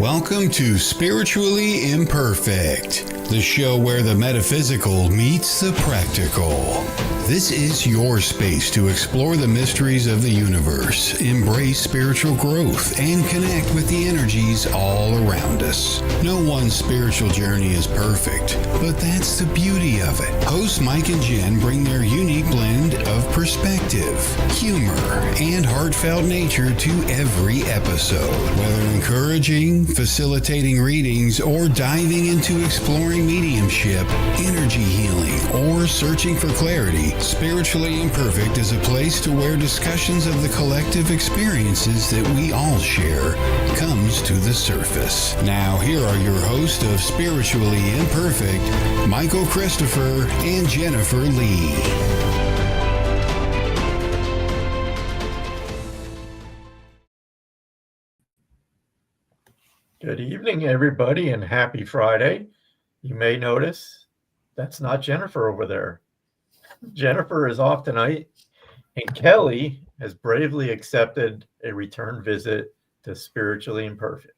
Welcome to Spiritually Imperfect, the show where the metaphysical meets the practical. This is your space to explore the mysteries of the universe, embrace spiritual growth, and connect with the energies all around us. No one spiritual journey is perfect, but that's the beauty of it. Hosts Mike and Jen bring their unique blend of perspective, humor, and heartfelt nature to every episode. Whether encouraging, facilitating readings, or diving into exploring mediumship, energy healing, or searching for clarity, Spiritually Imperfect is a place to where discussions of the collective experiences that we all share comes to the surface. Now, here are your hosts of Spiritually Imperfect, Michael Christopher and Jennifer Lee. Good evening, everybody, and happy Friday. You may notice that's not Jennifer over there. Jennifer is off tonight, and Kelly has bravely accepted a return visit to Spiritually Imperfect.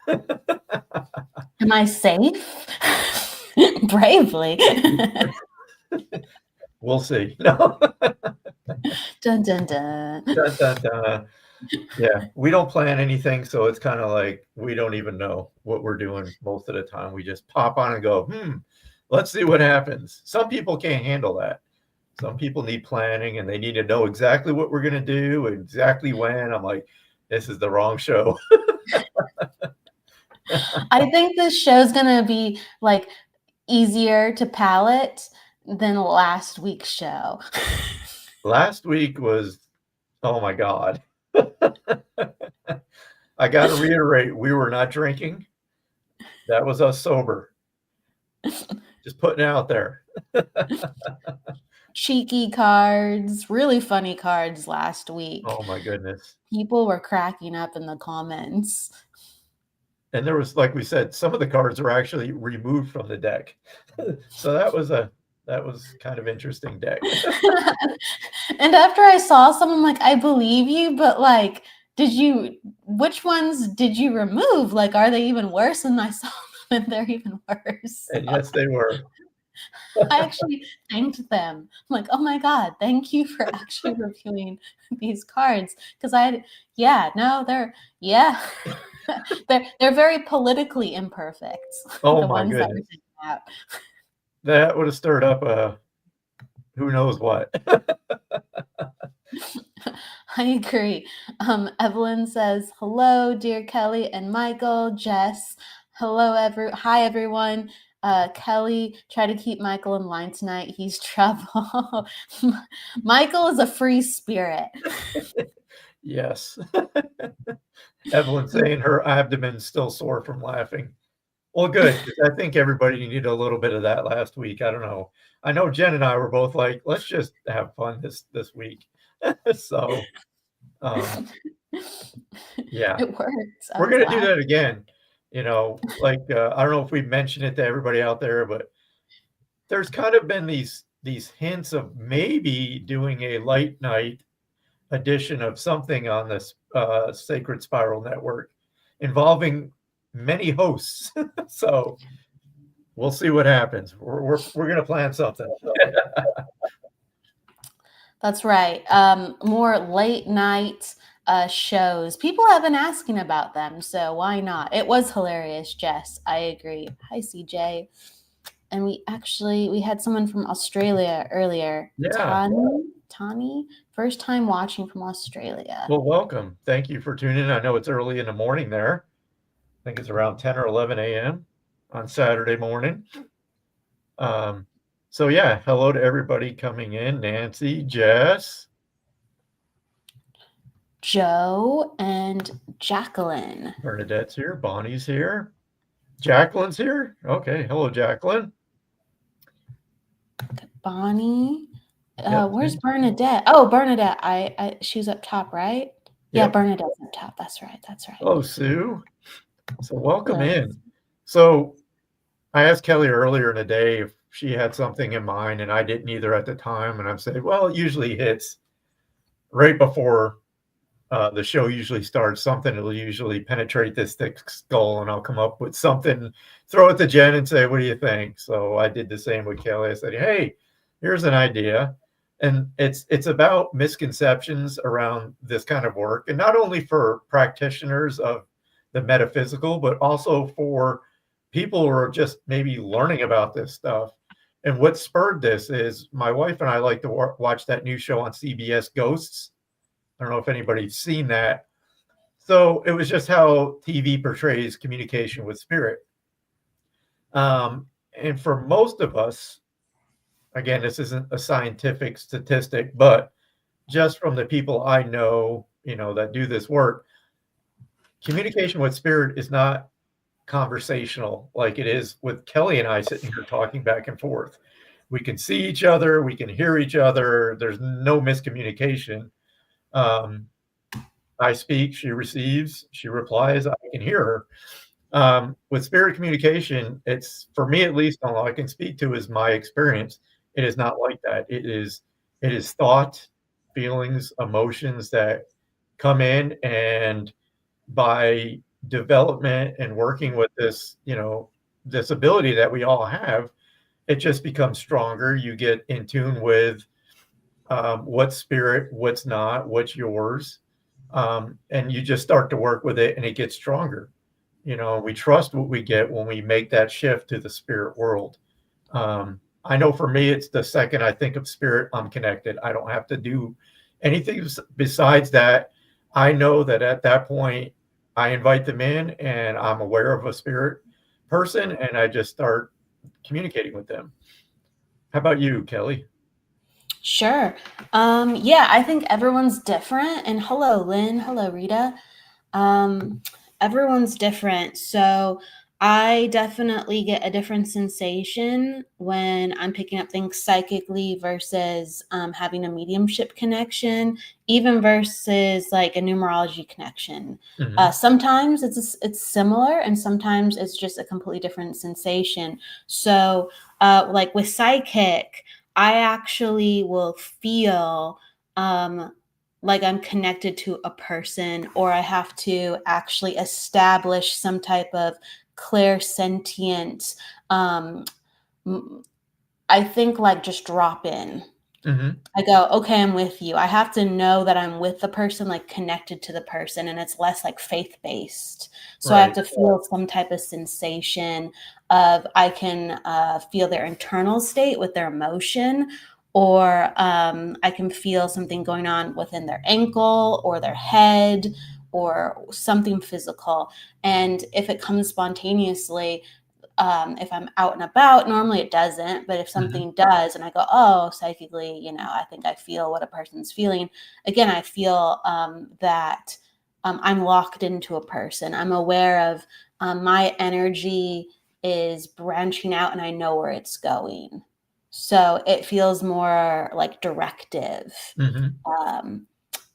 Am I safe? Bravely. We'll see. No. Dun, dun, dun. Dun, dun, dun. Yeah, we don't plan anything, so it's kind of like we don't even know what we're doing most of the time. We just pop on and go, let's see what happens. Some people can't handle that. Some people need planning, and they need to know exactly what we're going to do, exactly when. I'm like, this is the wrong show. I think this show's going to be like easier to palate than last week's show. Last week was, oh my God. I got to reiterate, we were not drinking. That was us sober. Just putting it out there. Cheeky cards, really funny cards last week. Oh my goodness. People were cracking up in the comments. And there was, like we said, some of the cards were actually removed from the deck. So that was kind of interesting deck. And after I saw some, I'm like, I believe you, but like, which ones did you remove? Like, are they even worse? And I saw them and they're even worse. And yes, they were. I actually thanked them. I'm like, oh my God, thank you for actually reviewing these cards. Because they're very politically imperfect. Oh my goodness. That would have stirred up who knows what. I agree. Evelyn says, hello, dear Kelly and Michael, Jess. Hello, hi, everyone. Kelly, try to keep Michael in line tonight. He's trouble. Michael is a free spirit. Yes. Evelyn saying her abdomen's still sore from laughing. Well, good. I think everybody needed a little bit of that last week. I don't know. I know Jen and I were both like, let's just have fun this week. So, yeah. It works. We're going to do that again. You know, like, I don't know if we mentioned it to everybody out there, but there's kind of been these hints of maybe doing a light night edition of something on this Sacred Spiral Network involving many hosts. So we'll see what happens. We're going to plan something. That's right. More late night shows. People have been asking about them, so why not? It was hilarious, Jess. I agree. Hi, CJ. And we had someone from Australia earlier. Yeah. Tani, first time watching from Australia. Well, welcome. Thank you for tuning in. I know it's early in the morning there. I think it's around 10 or 11 a.m. on Saturday morning. So yeah, hello to everybody coming in. Nancy, Jess, Joe, and Jacqueline. Bernadette's here. Bonnie's here. Jacqueline's here. Okay. Hello, Jacqueline. Bonnie. Where's Bernadette? Oh, Bernadette. She's up top, right? Yeah, yep. Bernadette's up top. That's right. Oh, Sue. So welcome in. So I asked Kelly earlier in the day if she had something in mind, and I didn't either at the time. And I'm saying, well, it usually hits right before the show usually starts, something will usually penetrate this thick skull, and I'll come up with something, throw it to Jen and say, what do you think? So I did the same with Kelly. I said, hey, here's an idea. And it's about misconceptions around this kind of work, and not only for practitioners of the metaphysical, but also for people who are just maybe learning about this stuff. And what spurred this is my wife and I like to watch that new show on CBS, Ghosts. I don't know if anybody's seen that. So it was just how TV portrays communication with spirit. And for most of us, again, this isn't a scientific statistic, but just from the people I know, that do this work, communication with spirit is not conversational like it is with Kelly and I sitting here talking back and forth. We can see each other, we can hear each other. There's no miscommunication. I speak, she receives, she replies, I can hear her. With spirit communication, it's, for me at least, all I can speak to is my experience. It is not like that. It is thought, feelings, emotions that come in, and by development and working with this, this ability that we all have, it just becomes stronger. You get in tune with what's spirit, what's not, what's yours. And you just start to work with it, and it gets stronger. We trust what we get when we make that shift to the spirit world. I know for me, it's the second I think of spirit, I'm connected. I don't have to do anything besides that. I know that at that point, I invite them in, and I'm aware of a spirit person, and I just start communicating with them. How about you, Kelly? Sure. Yeah, I think everyone's different. And hello, Lynn. Hello, Rita. Everyone's different. So I definitely get a different sensation when I'm picking up things psychically versus having a mediumship connection, even versus like a numerology connection. Mm-hmm. Sometimes it's similar, and sometimes it's just a completely different sensation. So like with psychic, I actually will feel like I'm connected to a person, or I have to actually establish some type of clairsentient, I think, like just drop in. Mm-hmm. I go, okay, I'm with you. I have to know that I'm with the person, like connected to the person, and it's less like faith-based. So I have to feel some type of sensation of, I can feel their internal state with their emotion, or I can feel something going on within their ankle or their head or something physical. And if it comes spontaneously, if I'm out and about, normally it doesn't, but if something does and I go, oh, psychically, I think I feel what a person's feeling. Again, I feel that I'm locked into a person. I'm aware of my energy is branching out, and I know where it's going. So it feels more like directive.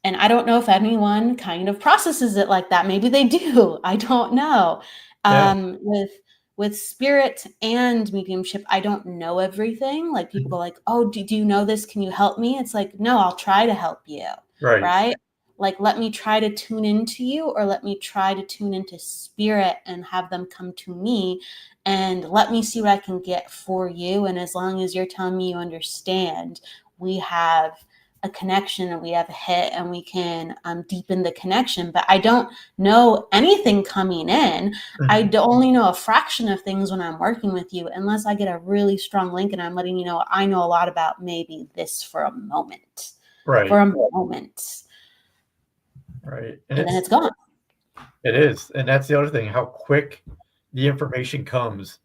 And I don't know if anyone kind of processes it like that. Maybe they do. I don't know. With spirit and mediumship, I don't know everything. Like people go like, oh, do you know this? Can you help me? It's like, no, I'll try to help you. Right? Like, let me try to tune into you, or let me try to tune into spirit and have them come to me, and let me see what I can get for you. And as long as you're telling me you understand, we have a connection, and we have a hit, and we can deepen the connection. But I don't know anything coming in. I only know a fraction of things when I'm working with you, unless I get a really strong link and I'm letting you know I know a lot about maybe this for a moment. For a moment. And then it's gone. It is. And that's the other thing, how quick the information comes.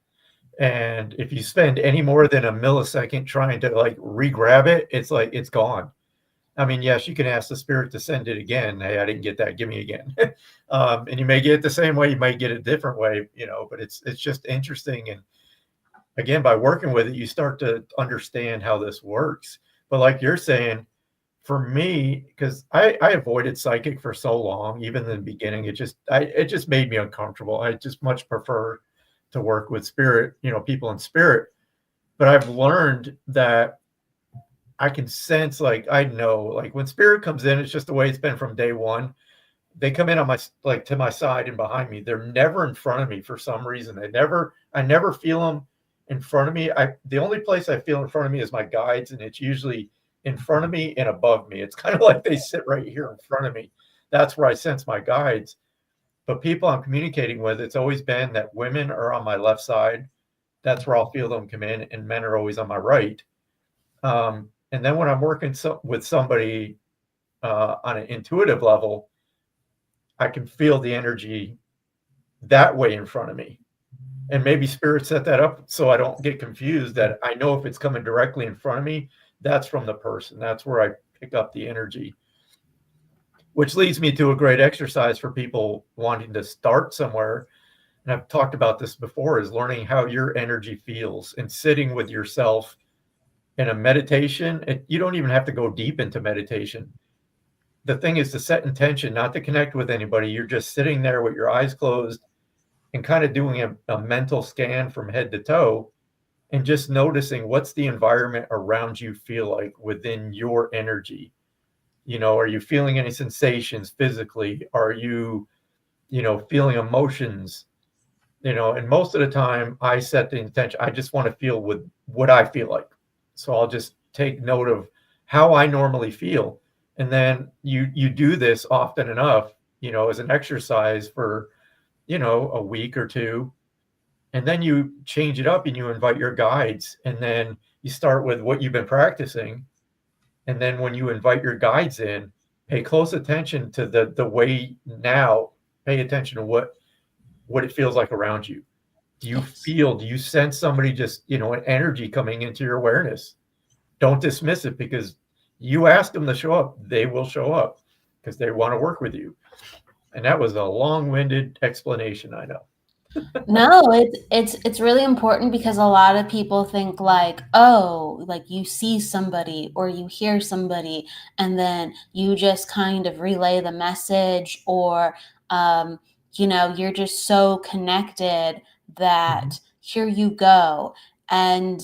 And if you spend any more than a millisecond trying to like re-grab it, it's like it's gone. I mean, yes, you can ask the spirit to send it again. Hey, I didn't get that. Give me again. And you may get it the same way. You might get it a different way, but it's just interesting. And again, by working with it, you start to understand how this works. But like you're saying, for me, because I avoided psychic for so long, even in the beginning, it just made me uncomfortable. I just much prefer to work with spirit, people in spirit. But I've learned that I can sense, like, I know, like, when spirit comes in, it's just the way it's been from day one. They come in on my, like, to my side and behind me. They're never in front of me for some reason. I never feel them in front of me. The only place I feel in front of me is my guides, and it's usually in front of me and above me. It's kind of like they sit right here in front of me. That's where I sense my guides. But people I'm communicating with, it's always been that women are on my left side. That's where I'll feel them come in, and men are always on my right. And then when I'm working with somebody on an intuitive level, I can feel the energy that way in front of me. And maybe spirit set that up so I don't get confused, that I know if it's coming directly in front of me, that's from the person. That's where I pick up the energy, which leads me to a great exercise for people wanting to start somewhere. And I've talked about this before, is learning how your energy feels and sitting with yourself in a meditation. You don't even have to go deep into meditation. The thing is to set intention, not to connect with anybody. You're just sitting there with your eyes closed and kind of doing a mental scan from head to toe, and just noticing what's the environment around you feel like within your energy. Are you feeling any sensations physically? Are you, feeling emotions? And most of the time I set the intention, I just want to feel with what I feel like. So I'll just take note of how I normally feel. And then you do this often enough, as an exercise for, a week or two. And then you change it up and you invite your guides. And then you start with what you've been practicing. And then when you invite your guides in, pay close attention to the way now, pay attention to what it feels like around you. Do you sense somebody just, an energy coming into your awareness? Don't dismiss it, because you ask them to show up, they will show up because they want to work with you. And that was a long-winded explanation, I know. No, it's really important, because a lot of people think like, oh, like you see somebody or you hear somebody and then you just kind of relay the message, or you're just so connected that here you go. And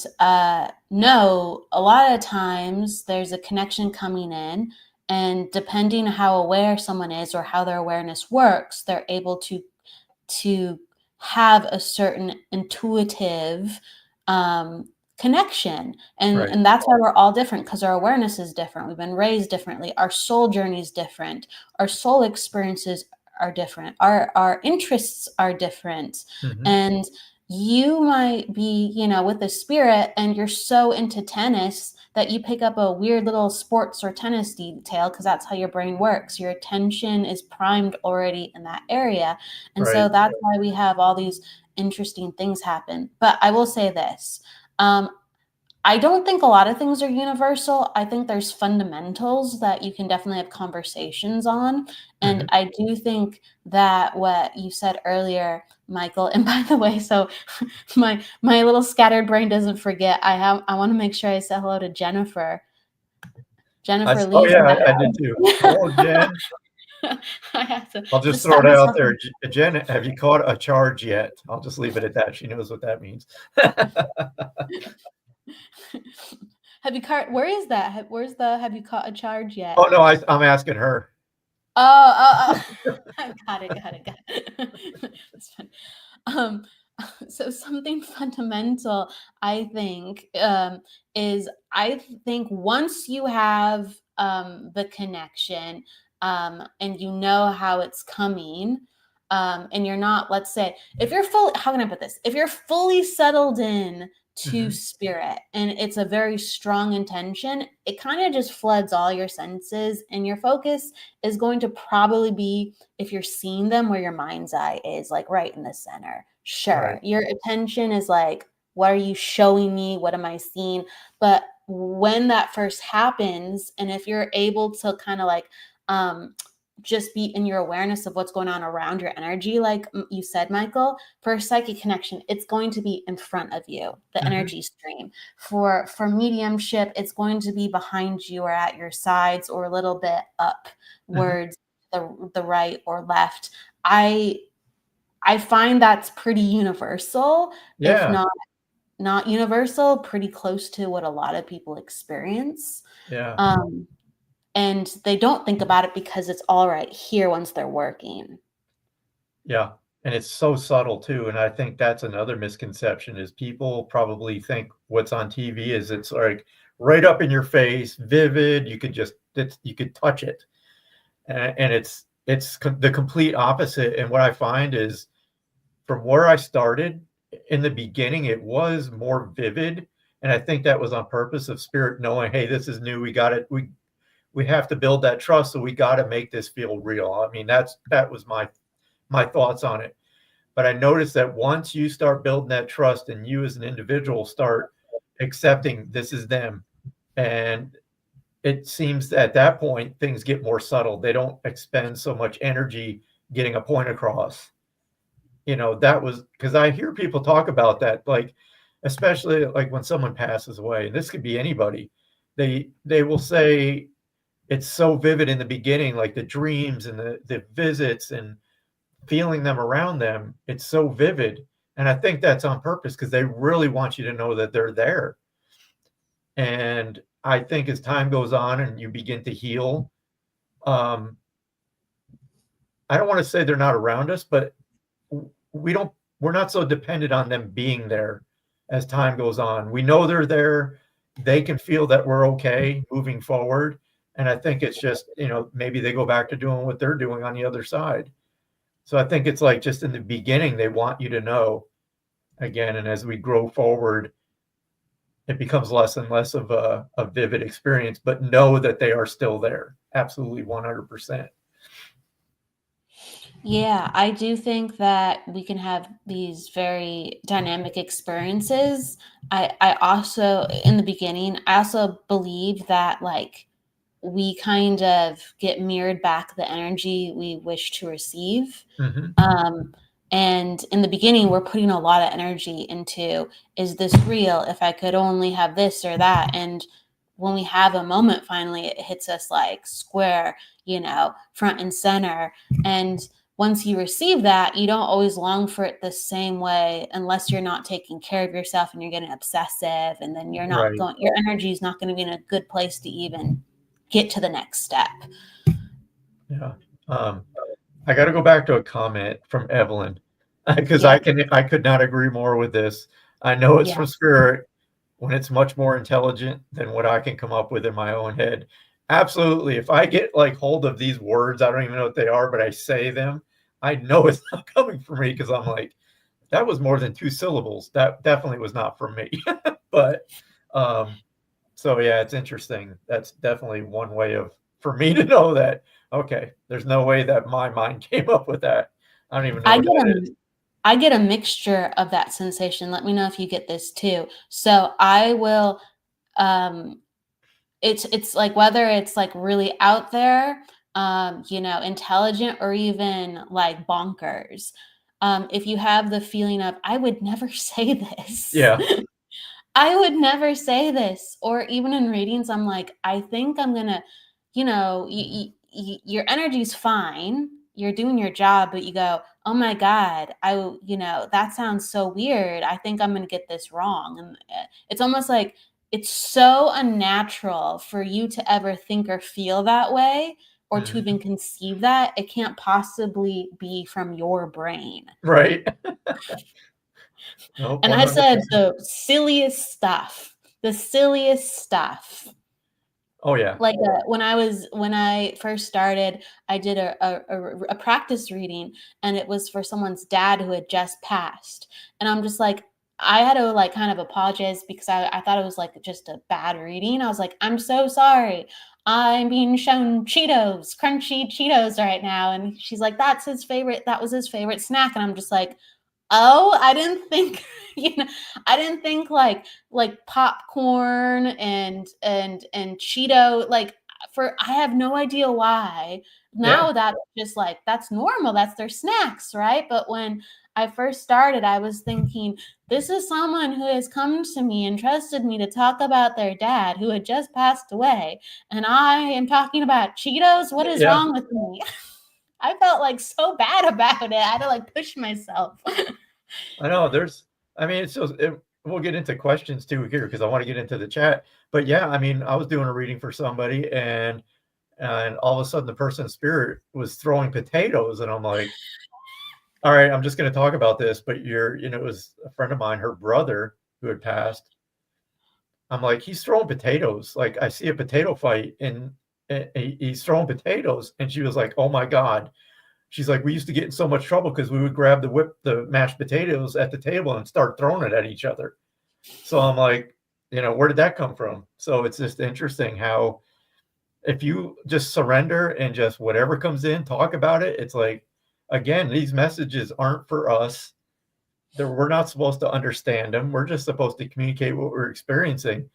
no, a lot of times there's a connection coming in, and depending on how aware someone is or how their awareness works, they're able to have a certain intuitive connection. And, Right. and that's why we're all different, because our awareness is different. We've been raised differently. Our soul journey is different. Our soul experiences are different. Our interests are different. And you might be, with a spirit, and you're so into tennis that you pick up a weird little sports or tennis detail, because that's how your brain works. Your attention is primed already in that area. And Right. so that's why we have all these interesting things happen. But I will say this. I don't think a lot of things are universal. I think there's fundamentals that you can definitely have conversations on. And I do think that what you said earlier, Michael, and by the way, so my little scattered brain doesn't forget, I want to make sure I say hello to Jennifer. Jennifer Lee. Oh yeah, I did too. Hello, Jen. I have to I'll just throw stop it out myself. there. Jen, have you caught a charge yet? I'll just leave it at that. She knows what that means. Have you caught? Where is that? Where's the? Have you caught a charge yet? Oh no, I'm asking her. Oh. Got it. That's fun. So something fundamental, I think, is I think once you have the connection, and you know how it's coming, and you're not, let's say, if you're how can I put this? If you're fully settled in to spirit and it's a very strong intention, it kind of just floods all your senses, and your focus is going to probably be, if you're seeing them, where your mind's eye is, like right in the center. Sure. Right. Your attention is like, what are you showing me? What am I seeing? But when that first happens, and if you're able to kind of like just be in your awareness of what's going on around your energy, like you said, Michael, for a psychic connection, it's going to be in front of you, the energy stream. For mediumship, it's going to be behind you or at your sides or a little bit upwards, the right or left. I find that's pretty universal, if not not universal, pretty close to what a lot of people experience. Yeah. And they don't think about it because it's all right here once they're working. Yeah. And it's so subtle too. And I think that's another misconception is people probably think what's on TV is it's like right up in your face, vivid. You could touch it. And it's the complete opposite. And what I find is from where I started in the beginning, it was more vivid. And I think that was on purpose of spirit knowing, hey, this is new. We got it. We have to build that trust. So we got to make this feel real. I mean, that was my thoughts on it. But I noticed that once you start building that trust and you as an individual start accepting this is them, and it seems at that point things get more subtle. They don't expend so much energy getting a point across. That was because I hear people talk about that, like especially like when someone passes away, and this could be anybody. They will say it's so vivid in the beginning, like the dreams and the visits and feeling them around them. It's so vivid. And I think that's on purpose because they really want you to know that they're there. And I think as time goes on and you begin to heal, I don't want to say they're not around us, but we're not so dependent on them being there as time goes on. We know they're there. They can feel that we're okay moving forward. And I think it's just, maybe they go back to doing what they're doing on the other side. So I think it's like just in the beginning, they want you to know again. And as we grow forward, it becomes less and less of a vivid experience, but know that they are still there. Absolutely 100%. Yeah, I do think that we can have these very dynamic experiences. I also, in the beginning, I also believe that like we kind of get mirrored back the energy we wish to receive. Mm-hmm. And in the beginning, we're putting a lot of energy into, is this real? If I could only have this or that. And when we have a moment, finally, it hits us like square, front and center. And once you receive that, you don't always long for it the same way unless you're not taking care of yourself and you're getting obsessive. And then you're not Right. your energy is not going to be in a good place to even get to the next step. Yeah. I got to go back to a comment from Evelyn because Yeah. I could not agree more with this. I know it's Yeah. from spirit when it's much more intelligent than what I can come up with in my own head. Absolutely. If I get like hold of these words, I don't even know what they are, but I say them, I know it's not coming from me because I'm like, that was more than 2 syllables. That definitely was not from me. But so yeah, it's interesting. That's definitely one way for me to know that, okay, there's no way that my mind came up with that. I don't even know what that is. I get a mixture of that sensation. Let me know if you get this too. So I will, it's like whether it's like really out there, intelligent or even like bonkers. If you have the feeling of, I would never say this. Yeah. I would never say this. Or even in readings, I'm like, I think I'm going to, your energy's fine. You're doing your job, but you go, oh my God, that sounds so weird. I think I'm going to get this wrong. And it's almost like it's so unnatural for you to ever think or feel that way or to even conceive that. It can't possibly be from your brain. Right. Nope, And I said the silliest stuff. Oh yeah. Like when I first started, I did a practice reading, and it was for someone's dad who had just passed. And I'm just like, I had to like kind of apologize because I thought it was like just a bad reading. I was like, I'm so sorry. I'm being shown crunchy Cheetos right now. And she's like, that was his favorite snack. And I'm just like, oh, I didn't think, I didn't think like popcorn and Cheeto, like I have no idea why. Now that's just like, that's normal. That's their snacks, right? But when I first started, I was thinking, this is someone who has come to me and trusted me to talk about their dad who had just passed away. And I am talking about Cheetos. What is wrong with me? I felt like so bad about it. I had to like push myself. I know it's just we'll get into questions too here because I want to get into the chat. But yeah, I mean, I was doing a reading for somebody, and all of a sudden the person's spirit was throwing potatoes, and I'm like, all right, I'm just going to talk about this. But it was a friend of mine, her brother who had passed. I'm like, he's throwing potatoes. Like, I see a potato fight, and he's throwing potatoes. And she was like, oh my God. She's like, we used to get in so much trouble because we would grab the mashed potatoes at the table and start throwing it at each other. So I'm like, where did that come from? So it's just interesting how if you just surrender and just whatever comes in, talk about it. It's like, again, these messages aren't for us. We're not supposed to understand them. We're just supposed to communicate what we're experiencing.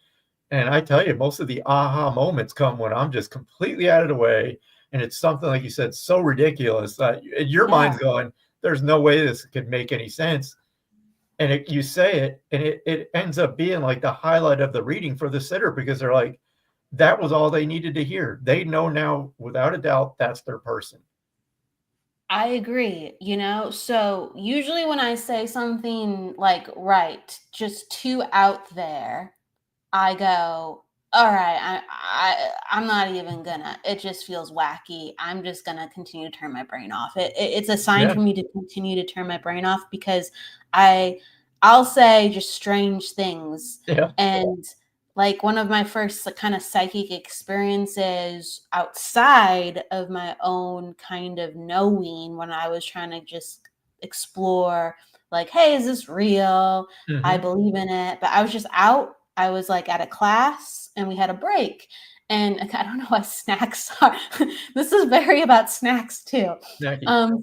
And I tell you, most of the aha moments come when I'm just completely out of the way. And it's something, like you said, so ridiculous that your mind's going, there's no way this could make any sense. And you say it, and it ends up being like the highlight of the reading for the sitter, because they're like, that was all they needed to hear. They know now, without a doubt, that's their person. I agree, so usually when I say something like, right, just too out there, I go, all right, I'm not even gonna, it just feels wacky. I'm just gonna continue to turn my brain off. It's a sign for me to continue to turn my brain off, because I'll say just strange things. Yeah. And like one of my first kind of psychic experiences outside of my own kind of knowing, when I was trying to just explore, like, hey, is this real? Mm-hmm. I believe in it. But I was just out. I was like at a class and we had a break. And I don't know what snacks are. This is very about snacks too.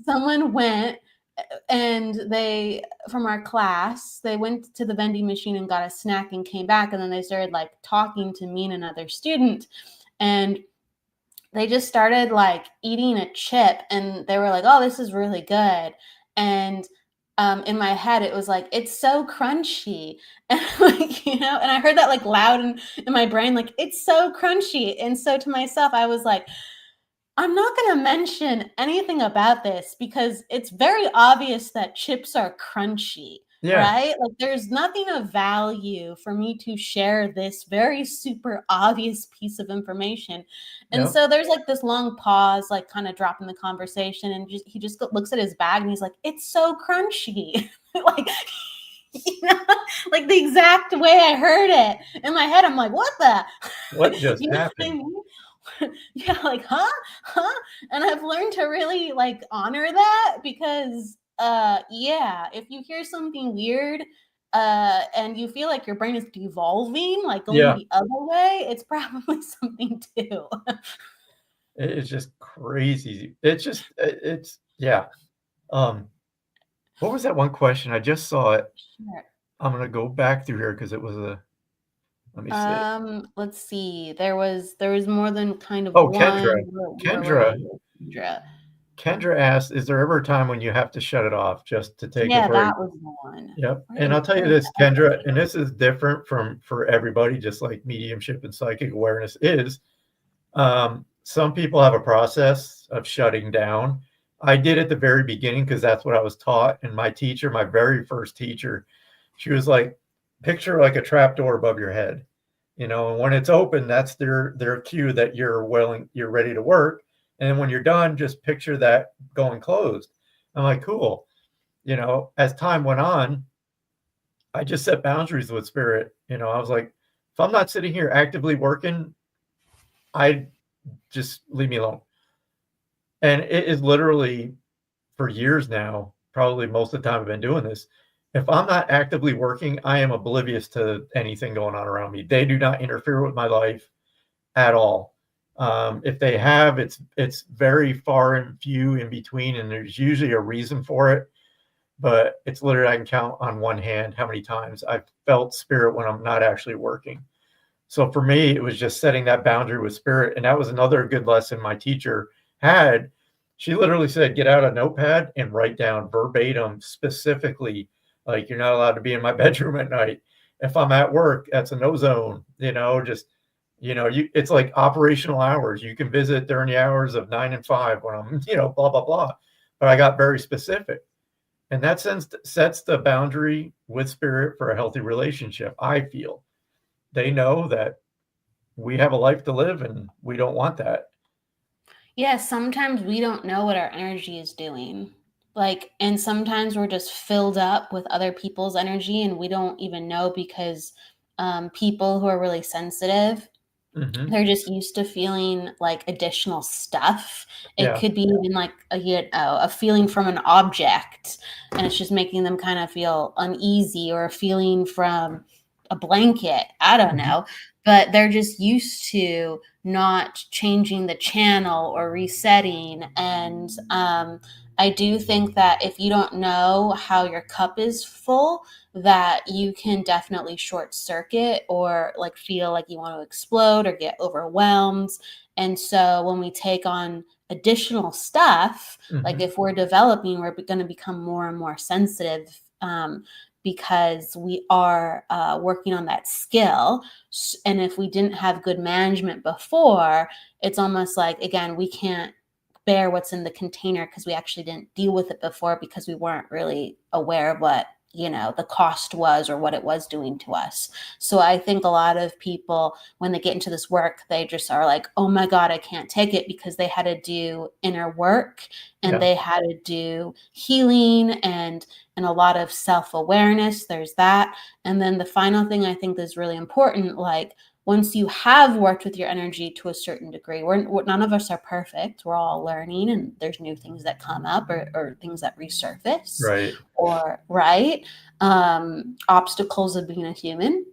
Someone went, and from our class, they went to the vending machine and got a snack and came back. And then they started like talking to me and another student. And they just started like eating a chip, and they were like, oh, this is really good. And in my head, it was like, it's so crunchy. And like, and I heard that like loud in my brain, like, it's so crunchy. And so to myself, I was like, I'm not going to mention anything about this because it's very obvious that chips are crunchy, right? Like, there's nothing of value for me to share this very super obvious piece of information. And so there's like this long pause, like kind of dropping the conversation. And he just looks at his bag and he's like, it's so crunchy. Like, like the exact way I heard it in my head. I'm like, what just happened? Yeah, like, huh? And I've learned to really like honor that, because if you hear something weird and you feel like your brain is devolving, like going the other way, it's probably something too. It's just crazy. It's what was that one question? I just saw it. Sure. I'm gonna go back through here because it was let me see. Let's see. There was more than kind of one. Kendra asked, is there ever a time when you have to shut it off just to take a break? Yeah, that was the one. Yep. And I'll tell you this, Kendra, and this is different for everybody, just like mediumship and psychic awareness is. Some people have a process of shutting down. I did at the very beginning because that's what I was taught. And my teacher, my very first teacher, she was like, picture like a trap door above your head, and when it's open, that's their cue that you're ready to work. And when you're done, just picture that going closed. I'm like, cool. As time went on, I just set boundaries with spirit. I was like, if I'm not sitting here actively working, I just leave me alone. And it is literally for years now, probably most of the time I've been doing this. If I'm not actively working, I am oblivious to anything going on around me. They do not interfere with my life at all. If they have, it's very far and few in between, and there's usually a reason for it. But it's literally, I can count on one hand how many times I've felt spirit when I'm not actually working. So for me, it was just setting that boundary with spirit. And that was another good lesson my teacher had. She literally said, get out a notepad and write down verbatim, specifically, like, you're not allowed to be in my bedroom at night. If I'm at work, that's a no zone, it's like operational hours. You can visit during the hours of 9 and 5 when I'm, blah, blah, blah. But I got very specific. And that sets the boundary with spirit for a healthy relationship. I feel they know that we have a life to live and we don't want that. Yeah, sometimes we don't know what our energy is doing. Like, and sometimes we're just filled up with other people's energy and we don't even know because people who are really sensitive, they're just used to feeling like additional stuff. It could be even like a feeling from an object, and it's just making them kind of feel uneasy, or a feeling from a blanket. I don't know, but they're just used to not changing the channel or resetting. And I do think that if you don't know how your cup is full, that you can definitely short circuit or like feel like you want to explode or get overwhelmed. And so when we take on additional stuff, like if we're developing, we're going to become more and more sensitive because we are working on that skill. And if we didn't have good management before, it's almost like, again, we can't bear what's in the container because we actually didn't deal with it before because we weren't really aware of what the cost was or what it was doing to us. So I think a lot of people, when they get into this work, they just are like, oh my God, I can't take it, because they had to do inner work and they had to do healing and a lot of self-awareness. There's that. And then the final thing I think is really important, like once you have worked with your energy to a certain degree, none of us are perfect. We're all learning, and there's new things that come up or things that resurface. Right. Or obstacles of being a human.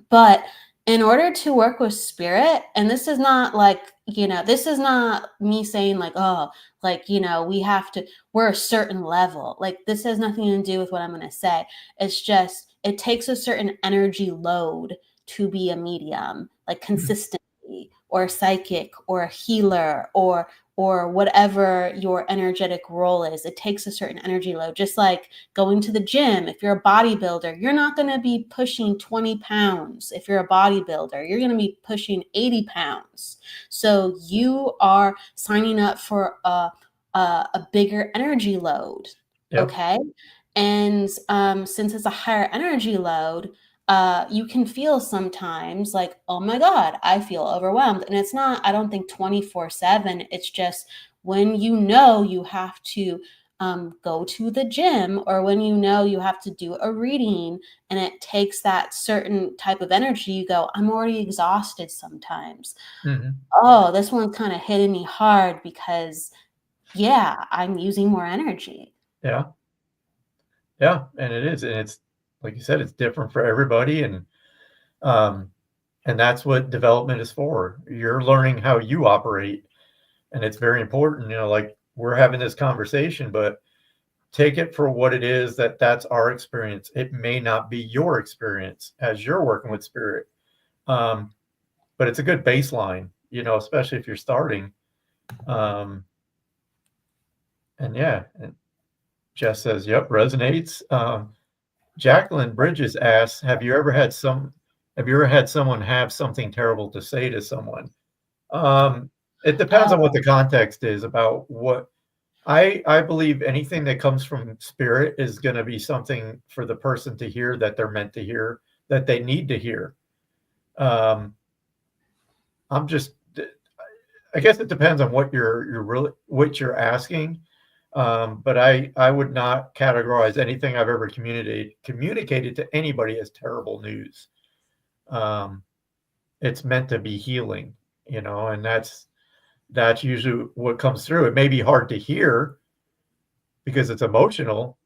But in order to work with spirit, and this is not like, this is not me saying like, oh, like, we're a certain level. Like, this has nothing to do with what I'm going to say. It's just, it takes a certain energy load to be a medium, like consistently, or a psychic, or a healer, or whatever your energetic role is. It takes a certain energy load. Just like going to the gym. If you're a bodybuilder, you're not going to be pushing 20 pounds. If you're a bodybuilder, you're going to be pushing 80 pounds. So you are signing up for a bigger energy load. Okay. And since it's a higher energy load, you can feel sometimes like, oh my God, I feel overwhelmed. And it's not, I don't think 24/7. It's just when you have to go to the gym, or when you have to do a reading, and it takes that certain type of energy, you go, I'm already exhausted sometimes. Oh, this one's kind of hitting me hard because, I'm using more energy. Yeah. And it is. And it's, like you said, it's different for everybody. And that's what development is for. You're learning how you operate. And it's very important, like we're having this conversation, but take it for what it is, that's our experience. It may not be your experience as you're working with spirit. But it's a good baseline, especially if you're starting. And Jess says, yep, resonates. Jacqueline Bridges asks, have you ever had someone have something terrible to say to someone? It depends on what the context is about. What I believe anything that comes from spirit is going to be something for the person to hear, that they're meant to hear, that they need to hear. I guess it depends on what you're asking. But I would not categorize anything I've ever communicated to anybody as terrible news. It's meant to be healing, and that's usually what comes through. It may be hard to hear because it's emotional,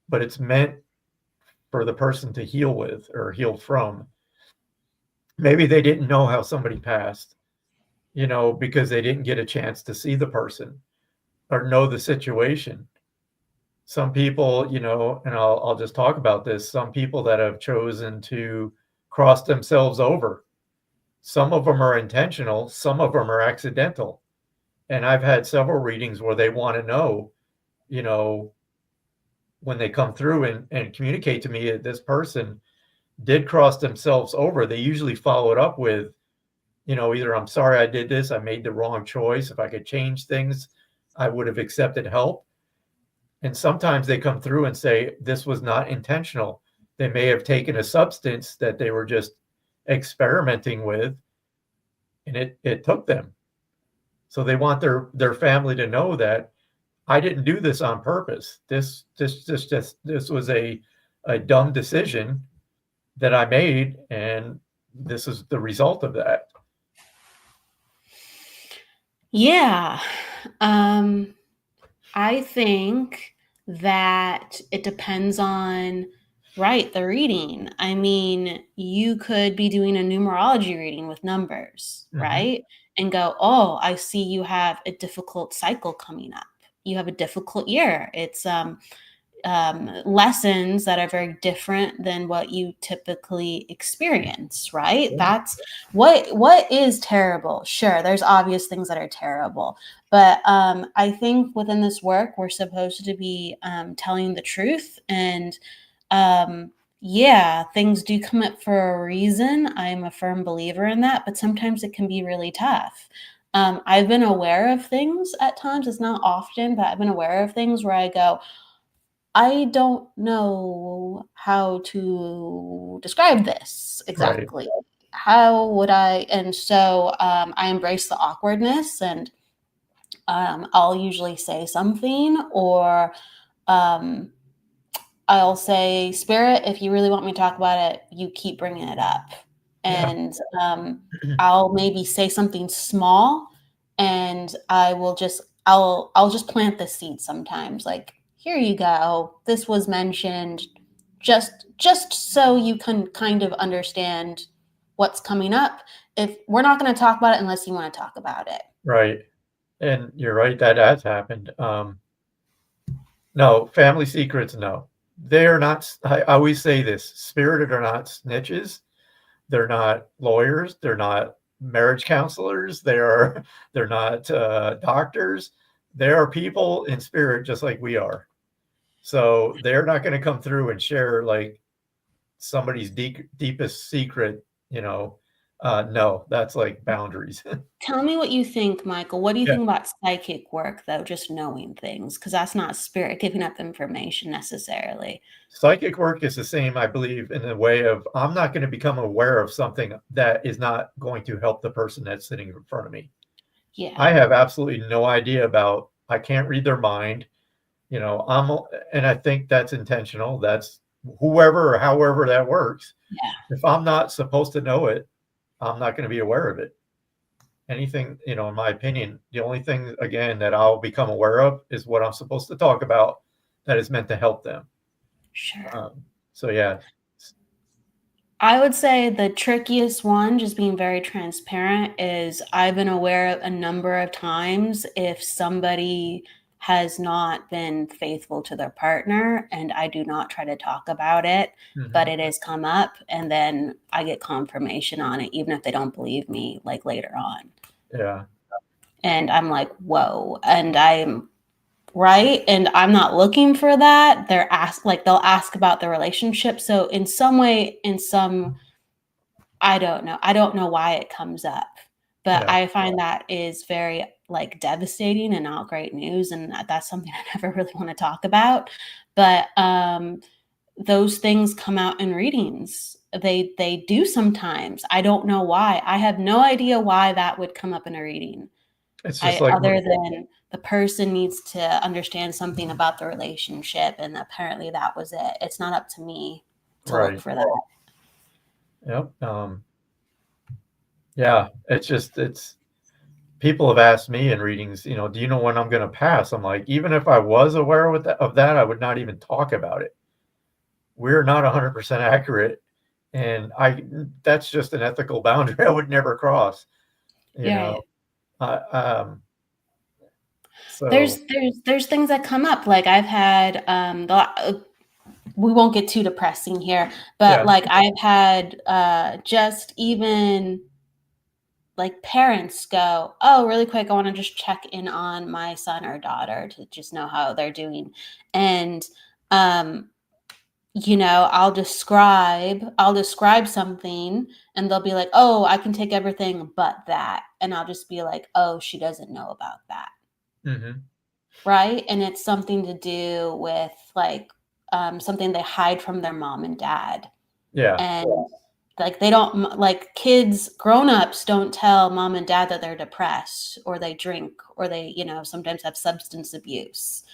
but it's meant for the person to heal with or heal from. Maybe they didn't know how somebody passed, because they didn't get a chance to see the person or know the situation. Some people, and I'll just talk about this, some people that have chosen to cross themselves over. Some of them are intentional, some of them are accidental. And I've had several readings where they want to know, when they come through and communicate to me that this person did cross themselves over, they usually follow it up with, either I'm sorry I did this, I made the wrong choice. If I could change things, I would have accepted help. And sometimes they come through and say, this was not intentional. They may have taken a substance that they were just experimenting with, and it took them. So they want their family to know that I didn't do this on purpose. This was a dumb decision that I made, and this is the result of that. Yeah. I think that it depends on, right, the reading. I mean, you could be doing a numerology reading with numbers, right? And go, oh, I see you have a difficult cycle coming up. You have a difficult year. It's lessons that are very different than what you typically experience, right? That's what is terrible. Sure, there's obvious things that are terrible, but I think within this work, we're supposed to be telling the truth, and yeah, things do come up for a reason. I'm a firm believer in that, but sometimes it can be really tough. I've been aware of things at times. It's not often, but I've been aware of things where I go, I don't know how to describe this exactly. Right. How would I? And so I embrace the awkwardness, and I'll usually say something, or I'll say, Spirit, if you really want me to talk about it, you keep bringing it up. And I'll maybe say something small, and I'll just plant the seed sometimes, like, here you go. This was mentioned just so you can kind of understand what's coming up. If we're not going to talk about it unless you want to talk about it. Right. And you're right, that has happened. No, family secrets, no. They're not, I always say this, spirited are not snitches. They're not lawyers. They're not marriage counselors. They're not doctors. There are people in spirit just like we are. So they're not going to come through and share like somebody's deepest secret, no, that's like boundaries. Tell me what you think, Michael. What do you think about psychic work, though? Just knowing things, because that's not spirit giving up information necessarily. Psychic work is the same, I believe, in the way of I'm not going to become aware of something that is not going to help the person that's sitting in front of me. Yeah. I have absolutely no idea about, I can't read their mind. And I think that's intentional. That's whoever or however that works. Yeah. If I'm not supposed to know it, I'm not going to be aware of it. Anything, in my opinion, the only thing, again, that I'll become aware of is what I'm supposed to talk about that is meant to help them. Sure. So, yeah. I would say the trickiest one, just being very transparent, is I've been aware a number of times if somebody has not been faithful to their partner, and I do not try to talk about it, but it has come up, and then I get confirmation on it, even if they don't believe me, like later on. Yeah. And I'm like, whoa. And I'm right. And I'm not looking for that. They'll ask about the relationship. So in some way, I don't know why it comes up, but I find that is very like devastating and not great news. And that's something I never really want to talk about. But those things come out in readings. They do sometimes. I don't know why. I have no idea why that would come up in a reading. It's just other than the person needs to understand something about the relationship, and apparently that was it. It's not up to me to look for that. Yep. Yeah, it's people have asked me in readings, do you know when I'm going to pass? I'm like, even if I was aware of that, I would not even talk about it. We're not 100% accurate, and that's just an ethical boundary I would never cross. So there's things that come up. Like I've had we won't get too depressing here, but like I've had just even like parents go, oh, really quick, I want to just check in on my son or daughter to just know how they're doing. And I'll describe something, and they'll be like, oh, I can take everything but that. And I'll just be like, oh, she doesn't know about that. right? And it's something to do with like something they hide from their mom and dad. Yeah. And like they don't, like kids, grown-ups don't tell mom and dad that they're depressed or they drink or they, you know, sometimes have substance abuse.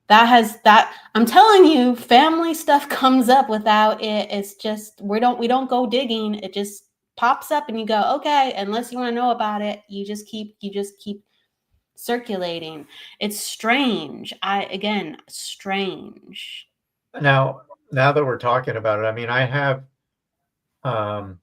That I'm telling you, family stuff comes up without it. It's just we don't go digging. It just pops up and you go, okay, unless you want to know about it, you just keep circulating. It's strange. Strange. Now that we're talking about it, I mean, I've had, I'm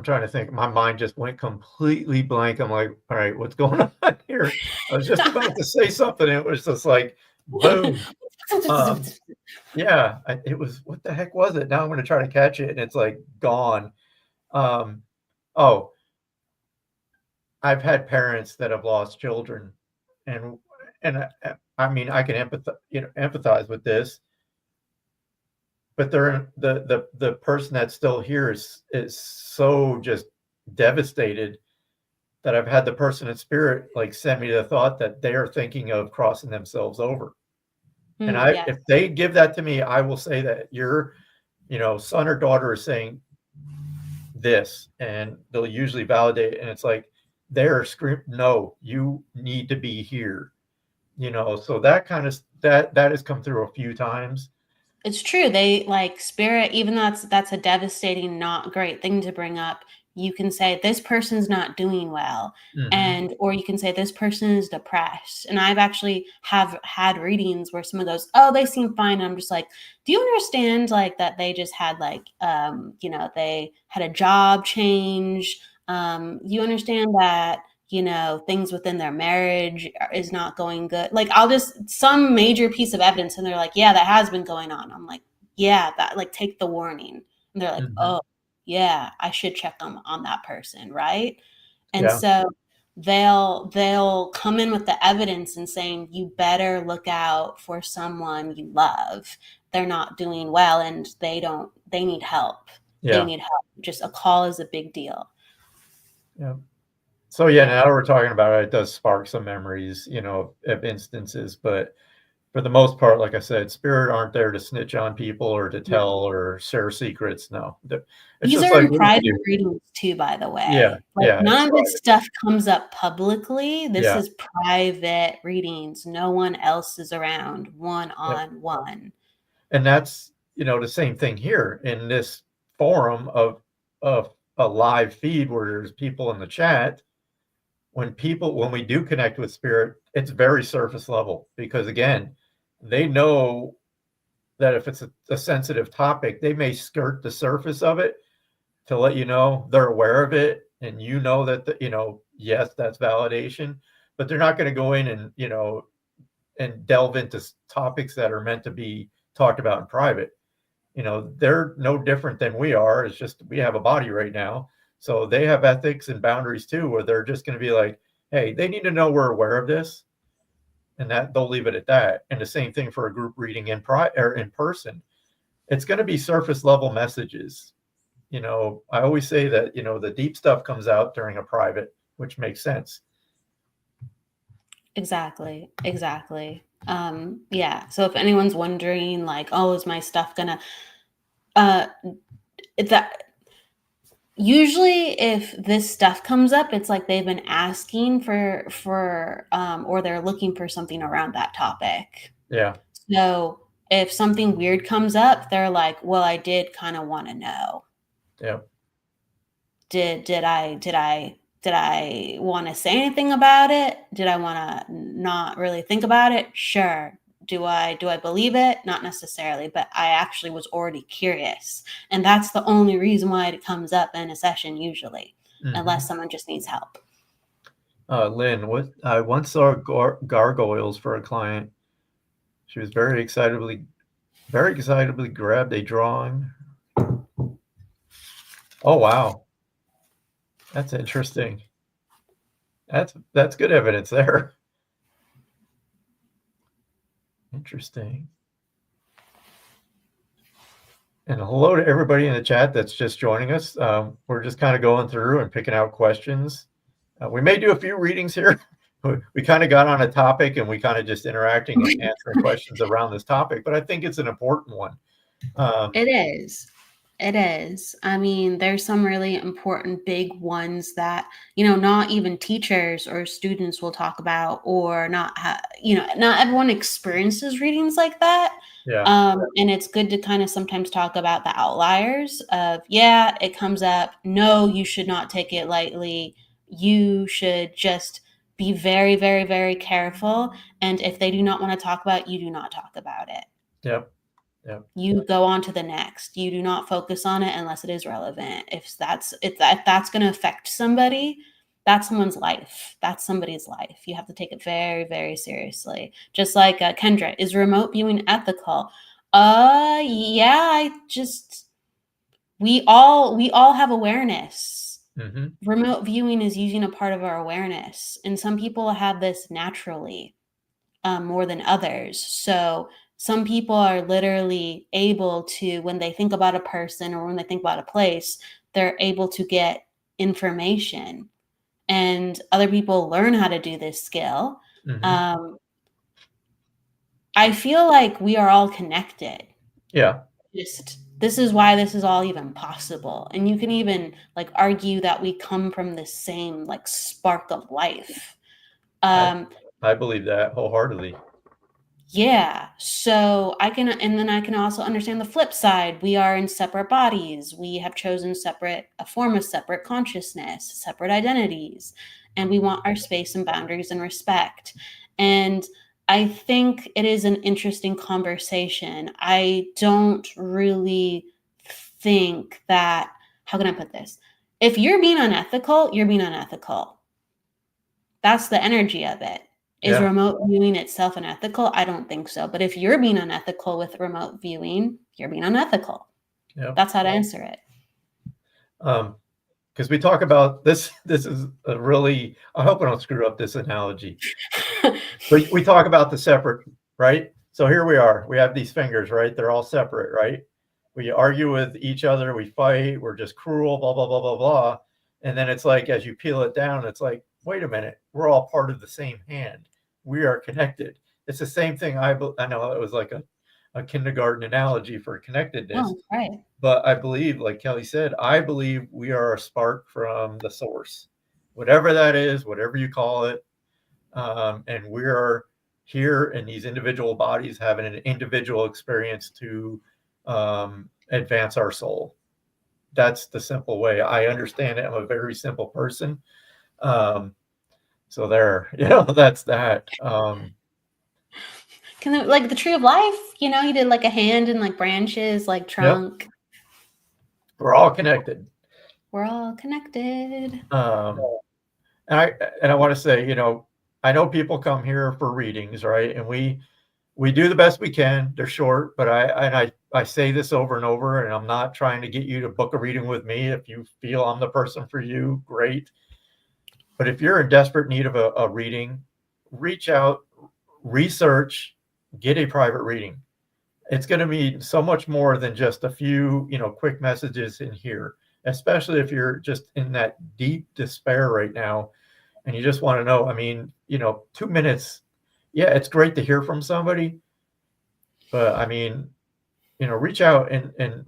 trying to think. My mind just went completely blank. I'm like, all right, what's going on here? I was just about to say something. And it was just like, boom. Yeah, it was, what the heck was it? Now I'm going to try to catch it, and it's like gone. Oh, I've had parents that have lost children, and I mean, I can empathize with this, but the person that's still here is so just devastated that I've had the person in spirit like send me the thought that they are thinking of crossing themselves over. And Yes. if they give that to me, I will say that your, son or daughter is saying this, and they'll usually validate it. And it's like, they're screaming, no, you need to be here. So that kind of, that has come through a few times. It's true. They like spirit, even though that's a devastating, not great thing to bring up. You can say this person's not doing well, or you can say this person is depressed. And I've actually have had readings where someone goes, "Oh, they seem fine." And I'm just like, "Do you understand like that they just had like they had a job change? You understand that things within their marriage is not going good." Like I'll just some major piece of evidence and they're like, yeah, that has been going on. I'm like, yeah, that like take the warning. And they're like, oh yeah, I should check on that person. Right. And so they'll come in with the evidence and saying, you better look out for someone you love. They're not doing well and they need help. They need help. Just a call is a big deal. Yeah. So now we're talking about it, it does spark some memories, of instances, but for the most part, like I said, spirit aren't there to snitch on people or to tell or share secrets. No, it's these just are like in private readings too, by the way. Yeah, none of this stuff comes up publicly. This is private readings. No one else is around, one-on-one. And that's the same thing here in this forum of a live feed where there's people in the chat. When we do connect with spirit, it's very surface level, because again, they know that if it's a sensitive topic, they may skirt the surface of it to let you know they're aware of it, and that yes, that's validation, but they're not going to go in and delve into topics that are meant to be talked about in private. They're no different than we are. It's just we have a body right now. So they have ethics and boundaries too, where they're just going to be like, hey, they need to know we're aware of this, and that they'll leave it at that. And the same thing for a group reading in person. It's going to be surface level messages. I always say that, the deep stuff comes out during a private, which makes sense. Exactly. Yeah. So if anyone's wondering like, oh, is my stuff gonna, usually if this stuff comes up, it's like they've been asking for or they're looking for something around that topic. Yeah. So if something weird comes up, they're like, well, I did kind of want to know. Yeah. Did I want to say anything about it? Did I want to not really think about it? Sure. Do I believe it? Not necessarily, but I actually was already curious. And that's the only reason why it comes up in a session usually, unless someone just needs help. Lynn, I once saw gargoyles for a client. She was very excitedly grabbed a drawing. Oh, wow. That's interesting. That's good evidence there. Interesting. And hello to everybody in the chat that's just joining us. We're just kind of going through and picking out questions. We may do a few readings here. We kind of got on a topic and we kind of just interacting and answering questions around this topic, but I think it's an important one. It is. It is. I mean, there's some really important big ones that, not even teachers or students will talk about, or not everyone experiences readings like that. Yeah. And it's good to kind of sometimes talk about the outliers of, it comes up. No, you should not take it lightly. You should just be very, very, very careful. And if they do not want to talk about it, you do not talk about it. Yep. You go on to the next. You do not focus on it unless it is relevant. If that's going to affect somebody, that's someone's life. That's somebody's life. You have to take it very, very seriously. Just like Kendra, is remote viewing ethical? Yeah. We all have awareness. Mm-hmm. Remote viewing is using a part of our awareness, and some people have this naturally more than others. So some people are literally able to, when they think about a person or when they think about a place, they're able to get information, and other people learn how to do this skill. Mm-hmm. I feel like we are all connected. Yeah. This is why this is all even possible. And you can even argue that we come from the same spark of life. I believe that wholeheartedly. Yeah. So I can also understand the flip side. We are in separate bodies. We have chosen a form of separate consciousness, separate identities, and we want our space and boundaries and respect. And I think it is an interesting conversation. I don't really think that, how can I put this? If you're being unethical, you're being unethical. That's the energy of it. Is remote viewing itself unethical? I don't think so. But if you're being unethical with remote viewing, you're being unethical. Yep. That's how to answer it. Because we talk about this. This is a really, I hope I don't screw up this analogy. we talk about the separate, right? So here we are. We have these fingers, right? They're all separate, right? We argue with each other. We fight. We're just cruel, blah, blah, blah, blah, blah. And then it's like, as you peel it down, it's like, wait a minute, we're all part of the same hand. We are connected. It's the same thing. I know it was like a kindergarten analogy for connectedness. Oh, right. But I believe, like Kelly said, I believe we are a spark from the source, whatever that is, whatever you call it. And we are here in these individual bodies having an individual experience to advance our soul. That's the simple way. I understand it. I'm a very simple person. So there, that's that. Can the tree of life, you did a hand and branches, trunk. Yep. We're all connected. We're all connected. And I want to say, I know people come here for readings, right? And we do the best we can. They're short, but I say this over and over, and I'm not trying to get you to book a reading with me. If you feel I'm the person for you, great. But if you're in desperate need of a reading, reach out, research, get a private reading. It's going to be so much more than just a few, quick messages in here, especially if you're just in that deep despair right now and you just want to know, 2 minutes. Yeah, it's great to hear from somebody, but reach out and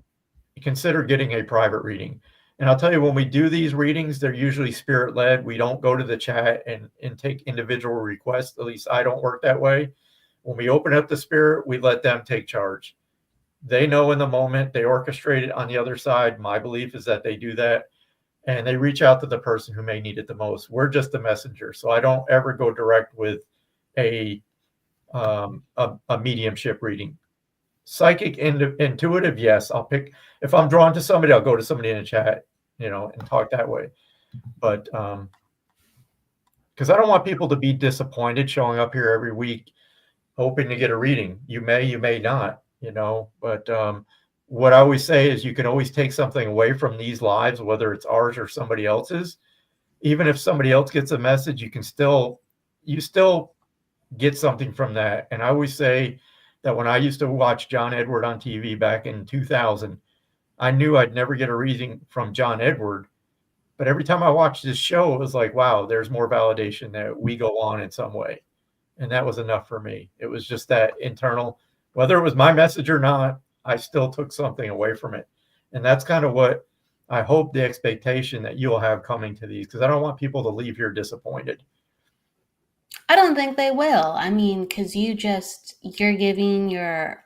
consider getting a private reading. And I'll tell you, when we do these readings, they're usually spirit-led. We don't go to the chat and take individual requests. At least I don't work that way. When we open up the spirit, we let them take charge. They know in the moment. They orchestrate it on the other side. My belief is that they do that. And they reach out to the person who may need it the most. We're just the messenger. So I don't ever go direct with a mediumship reading. Psychic, intuitive, yes. I'll pick, if I'm drawn to somebody, I'll go to somebody in the chat, and talk that way. But because I don't want people to be disappointed showing up here every week hoping to get a reading. You may not, but what I always say is you can always take something away from these lives, whether it's ours or somebody else's. Even if somebody else gets a message, you still get something from that. And I always say that when I used to watch John Edward on TV back in 2000, I knew I'd never get a reading from John Edward, but every time I watched this show, it was like, wow, there's more validation that we go on in some way. And that was enough for me. It was just that internal, whether it was my message or not, I still took something away from it. And that's kind of what I hope the expectation that you'll have coming to these, because I don't want people to leave here disappointed. I don't think they will. I mean, because you're giving your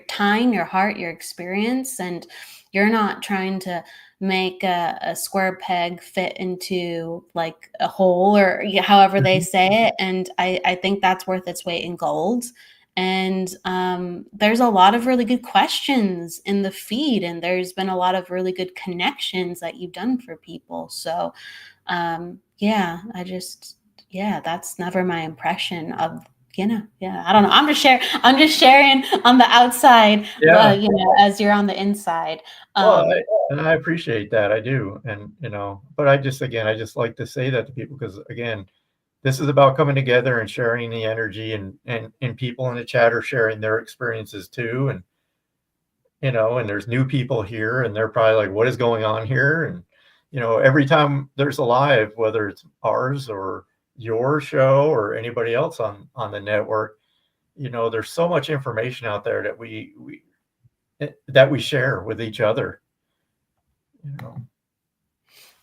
time, your heart, your experience, and you're not trying to make a square peg fit into like a hole, or however they say it. And I think that's worth its weight in gold. And there's a lot of really good questions in the feed, and there's been a lot of really good connections that you've done for people. So yeah, that's never my impression of, I don't know. I'm just sharing on the outside, as you're on the inside. Well, I appreciate that. I do. And, but I just like to say that to people, because again, this is about coming together and sharing the energy, and people in the chat are sharing their experiences too. And, and there's new people here, and they're probably like, what is going on here? And, every time there's a live, whether it's ours or your show or anybody else on the network, there's so much information out there that we share with each other.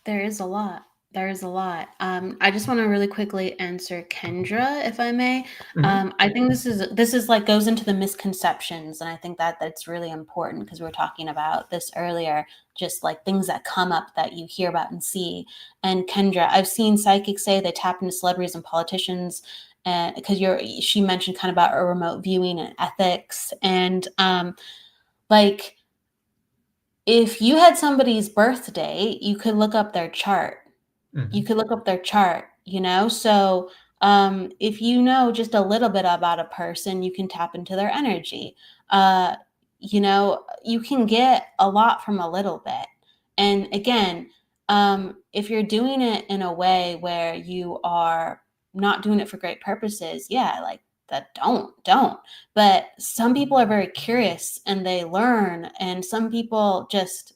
There is a lot. I just want to really quickly answer Kendra, if I may. I think this is like goes into the misconceptions, and I think that's really important, because we were talking about this earlier, just like things that come up that you hear about and see. And Kendra, I've seen psychics say they tap into celebrities and politicians, and because she mentioned kind of about a remote viewing and ethics, and like if you had somebody's birthday, you could look up their chart. You could look up their chart, So if you know just a little bit about a person, you can tap into their energy. You can get a lot from a little bit. And again, if you're doing it in a way where you are not doing it for great purposes, like that, don't. But some people are very curious and they learn, and some people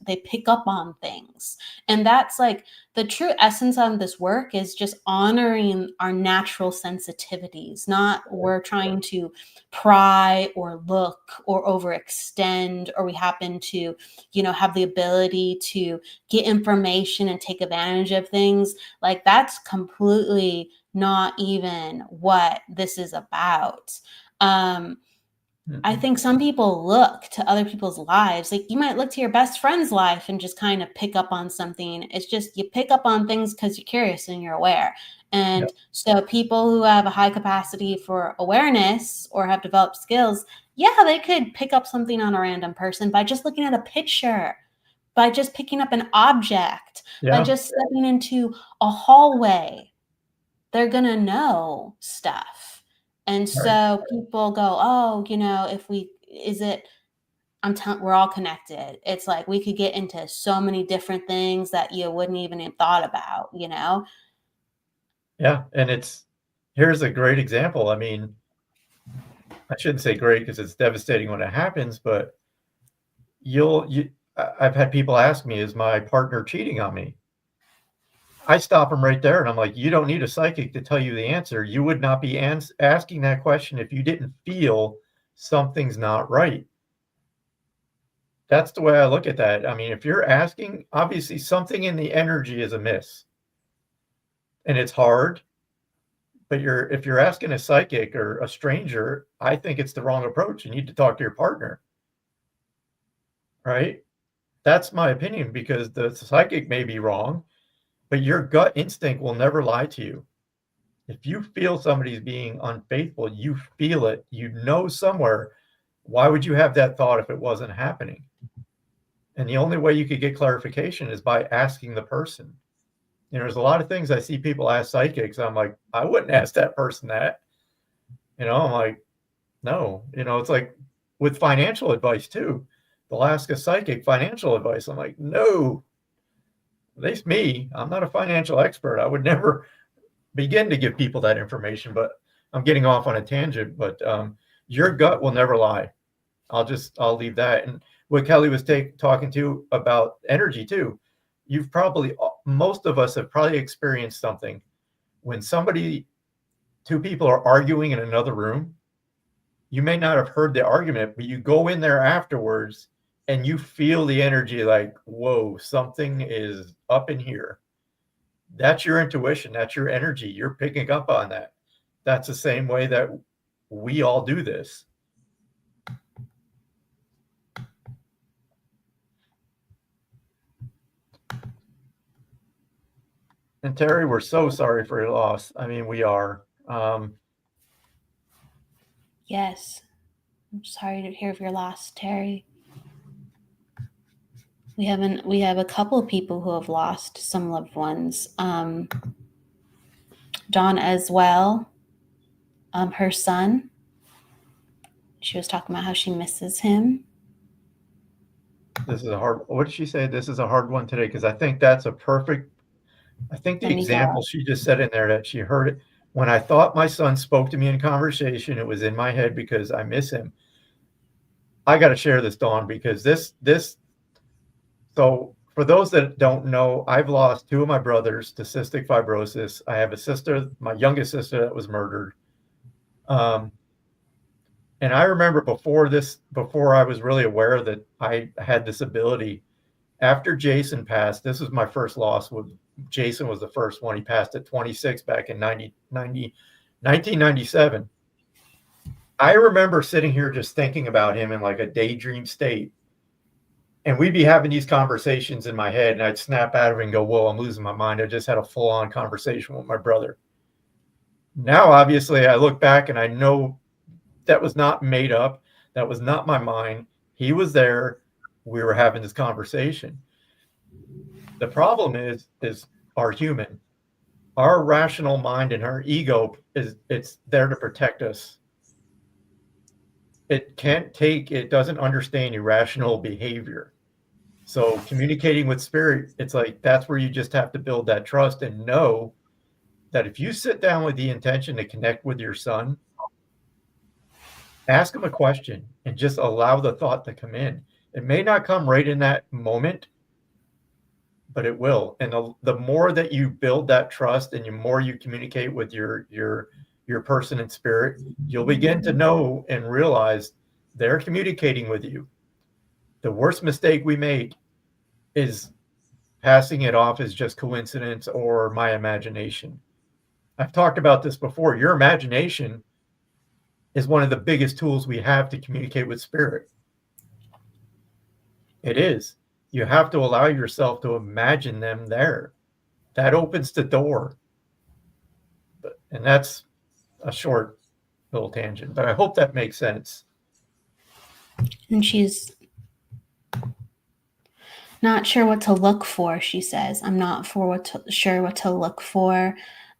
they pick up on things. And that's like the true essence of this work, is just honoring our natural sensitivities. Not we're trying to pry or look or overextend, or we happen to, have the ability to get information and take advantage of things. Like that's completely not even what this is about. I think some people look to other people's lives. Like you might look to your best friend's life and just kind of pick up on something. It's just you pick up on things because you're curious and you're aware. And so people who have a high capacity for awareness or have developed skills, they could pick up something on a random person by just looking at a picture, by just picking up an object, by just stepping into a hallway. They're going to know stuff. And so people go, we're all connected. It's like we could get into so many different things that you wouldn't even have thought about, Yeah. And here's a great example. I mean, I shouldn't say great because it's devastating when it happens, but I've had people ask me, is my partner cheating on me? I stop them right there and I'm like, you don't need a psychic to tell you the answer. You would not be asking that question if you didn't feel something's not right. That's the way I look at that. I mean, if you're asking, obviously something in the energy is amiss. And it's hard. But if you're asking a psychic or a stranger, I think it's the wrong approach. You need to talk to your partner. Right? That's my opinion, because the psychic may be wrong, but your gut instinct will never lie to you. If you feel somebody's being unfaithful, you feel it, somewhere. Why would you have that thought if it wasn't happening? And the only way you could get clarification is by asking the person. There's a lot of things I see people ask psychics. I'm like, I wouldn't ask that person that. I'm like, no. It's like with financial advice too. They'll ask a psychic financial advice. I'm like, no. At least me, I'm not a financial expert. I would never begin to give people that information, but I'm getting off on a tangent. But your gut will never lie. I'll leave that. what Kelly was talking to about energy too. You've probably, most of us have probably experienced something when two people are arguing in another room. You may not have heard the argument, but you go in there afterwards and you feel the energy like, whoa, something is up in here. That's your intuition. That's your energy. You're picking up on that. That's the same way that we all do this. And Terry, we're so sorry for your loss. I mean, we are. Yes. I'm sorry to hear of your loss, Terry. We have a couple of people who have lost some loved ones. Dawn as well. Her son. She was talking about how she misses him. This is a hard, what did she say? This is a hard one today, because I think that's a perfect, I think the example she just said in there, that she heard it. When I thought my son spoke to me in conversation, it was in my head because I miss him. I got to share this, Dawn, because so for those that don't know, I've lost two of my brothers to cystic fibrosis. I have a sister, my youngest sister, that was murdered. And I remember before I was really aware that I had this ability, after Jason passed, this was my first loss. Jason was the first one. He passed at 26 back in 1997. I remember sitting here just thinking about him in like a daydream state. And we'd be having these conversations in my head, and I'd snap out of it and go, whoa, I'm losing my mind. I just had a full-on conversation with my brother. Now, obviously, I look back and I know that was not made up. That was not my mind. He was there. We were having this conversation. The problem is our human. Our rational mind and our ego it's there to protect us. It doesn't understand irrational behavior. So communicating with spirit, it's like, that's where you just have to build that trust and know that if you sit down with the intention to connect with your son, ask him a question and just allow the thought to come in. It may not come right in that moment, but it will. And the more that you build that trust and the more you communicate with your person in spirit, you'll begin to know and realize they're communicating with you. The worst mistake we make is passing it off as just coincidence or my imagination. I've talked about this before. Your imagination is one of the biggest tools we have to communicate with spirit. It is. You have to allow yourself to imagine them there. That opens the door. And that's a short little tangent, but I hope that makes sense. And she's not sure what to look for, she says. I'm not sure what to look for.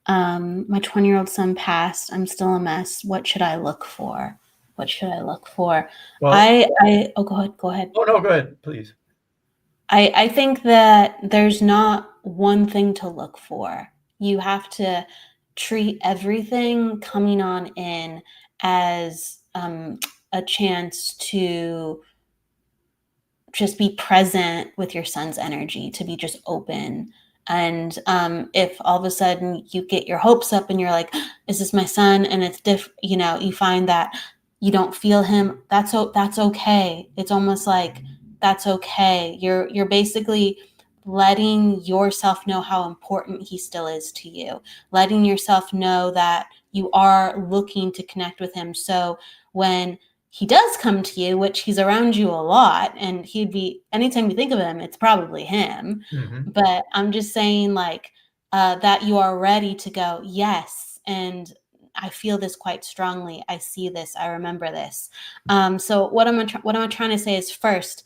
My 20-year-old son passed. I'm still a mess. What should I look for? What should I look for? Well, go ahead. Oh, no, go ahead, please. I think that there's not one thing to look for. You have to treat everything coming on in as a chance to just be present with your son's energy, to be just open. And if all of a sudden you get your hopes up and you're like, is this my son? And it's you find that you don't feel him. That's okay. It's almost like that's okay. You're basically letting yourself know how important he still is to you, letting yourself know that you are looking to connect with him. So when he does come to you, which he's around you a lot, and anytime you think of him, it's probably him. Mm-hmm. But I'm just saying, like, that you are ready to go, yes, and I feel this quite strongly. I see this. I remember this. So what am I trying to say is, first,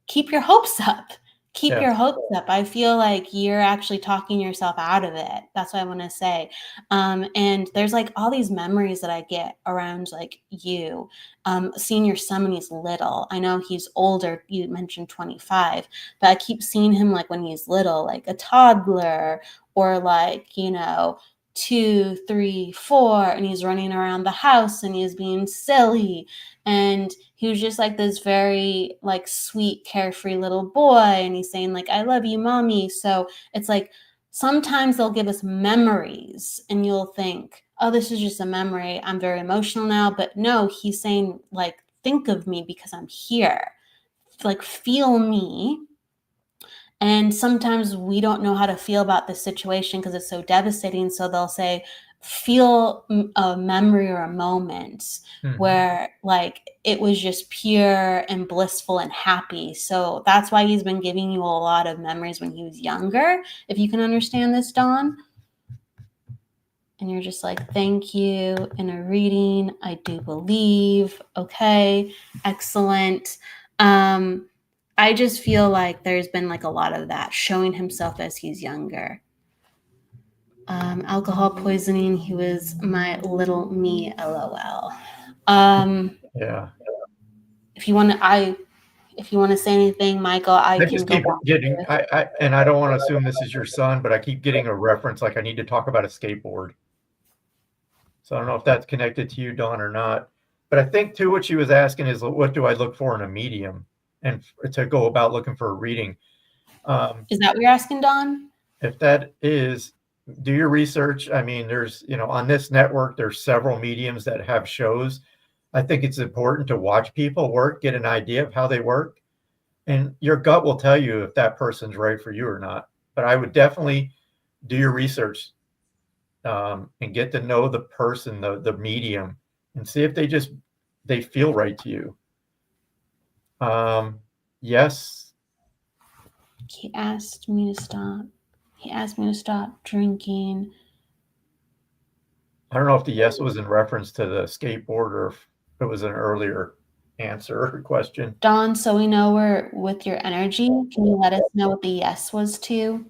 keep your hopes up. Keep your hopes up. I feel like you're actually talking yourself out of it. That's what I want to say. And there's like all these memories that I get around like you, seeing your son when he's little. I know he's older. You mentioned 25, but I keep seeing him like when he's little, like a toddler, or like, 2, 3, 4, and he's running around the house and he's being silly. And he was just like this very like sweet, carefree little boy. And he's saying like, I love you, mommy. So it's like, sometimes they'll give us memories and you'll think, oh, this is just a memory. I'm very emotional now. But no, he's saying like, think of me because I'm here. Like, feel me. And sometimes we don't know how to feel about the situation because it's so devastating. So they'll say, feel a memory or a moment where like it was just pure and blissful and happy. So that's why he's been giving you a lot of memories when he was younger. If you can understand this, Dawn. And you're just like, thank you. In a reading, I do believe. Okay, excellent. I just feel like there's been like a lot of that showing himself as he's younger. Alcohol poisoning. He was my little me, LOL. Yeah. If you want to say anything, Michael, I can just go keep back. getting, and I don't want to assume this is your son, but I keep getting a reference like I need to talk about a skateboard. So I don't know if that's connected to you, Dawn, or not. But I think too, what she was asking is, what do I look for in a medium, and to go about looking for a reading. Is that what you're asking, Dawn? If that is, do your research. I mean, there's, on this network, there's several mediums that have shows. I think it's important to watch people work, get an idea of how they work. And your gut will tell you if that person's right for you or not. But I would definitely do your research and get to know the person, the medium, and see if they feel right to you. Yes. He asked me to stop. He asked me to stop drinking. I don't know if the yes was in reference to the skateboard or if it was an earlier answer or question. Dawn, so we know we're with your energy. Can you let us know what the yes was to?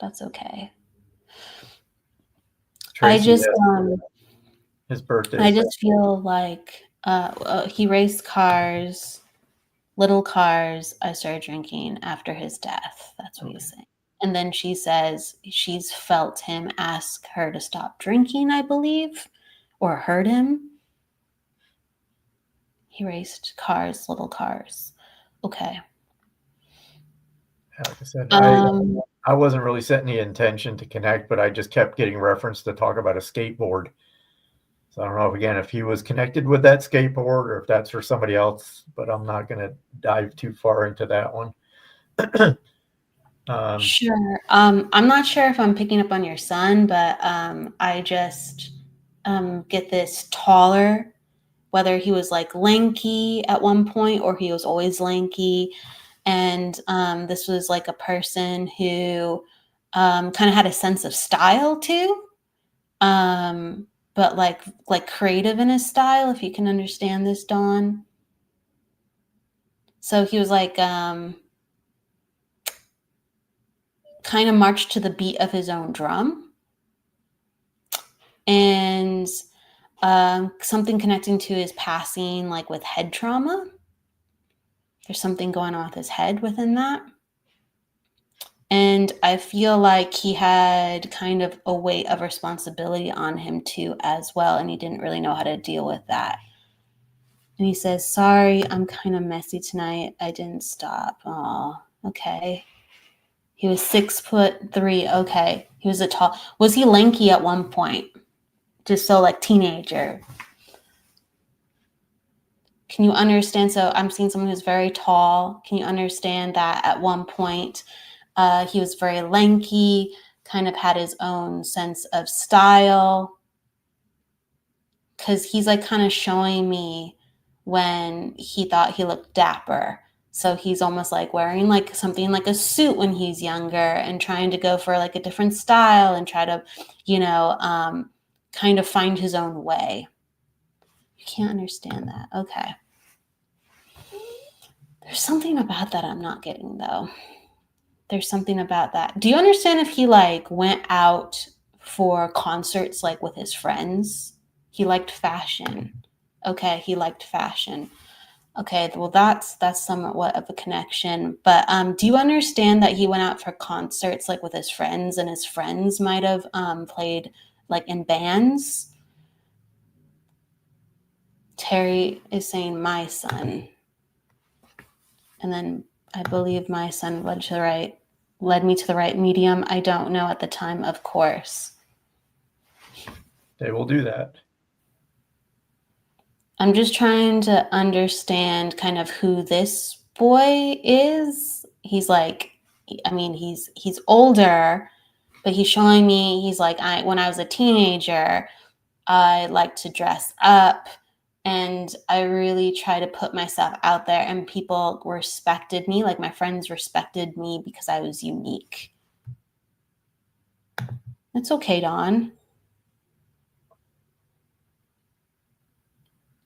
That's okay. Tracy, his birthday. I just feel like he raced cars, little cars. I started drinking after his death. That's what he's saying. And then she says she's felt him ask her to stop drinking, I believe, or heard him. He raced cars, little cars. Okay. Like I said, I wasn't really setting the intention to connect, but I just kept getting reference to talk about a skateboard. So I don't know if he was connected with that skateboard or if that's for somebody else, but I'm not going to dive too far into that one. Sure. I'm not sure if I'm picking up on your son, but I just get this taller, whether he was like lanky at one point or he was always lanky. And this was like a person who kind of had a sense of style too, but like creative in his style, if you can understand this, Dawn. So he was like kind of marched to the beat of his own drum. And something connecting to his passing, like with head trauma. There's something going on with his head within that. And I feel like he had kind of a weight of responsibility on him too as well. And he didn't really know how to deal with that. And he says, sorry, I'm kind of messy tonight. I didn't stop. Oh, okay. He was 6'3". Okay. He was was he lanky at one point? Just so like teenager. Can you understand? So I'm seeing someone who's very tall. Can you understand that at one point he was very lanky, kind of had his own sense of style? Because he's like kind of showing me when he thought he looked dapper. So he's almost like wearing like something like a suit when he's younger and trying to go for like a different style and try to, kind of find his own way. You can't understand that. Okay. There's something about that I'm not getting though. there's something about that. Do you understand if he like went out for concerts like with his friends? He liked fashion. Okay, he liked fashion. Okay, well that's somewhat of a connection. But do you understand that he went out for concerts like with his friends, and his friends might have played like in bands? Terry is saying my son. And then I believe my son led me to the right medium. I don't know at the time, of course. They will do that. I'm just trying to understand kind of who this boy is. He's like, I mean, he's older, but he's showing me, he's like, when I was a teenager, I liked to dress up. And I really try to put myself out there, and people respected me. Like my friends respected me because I was unique. It's okay, Dawn.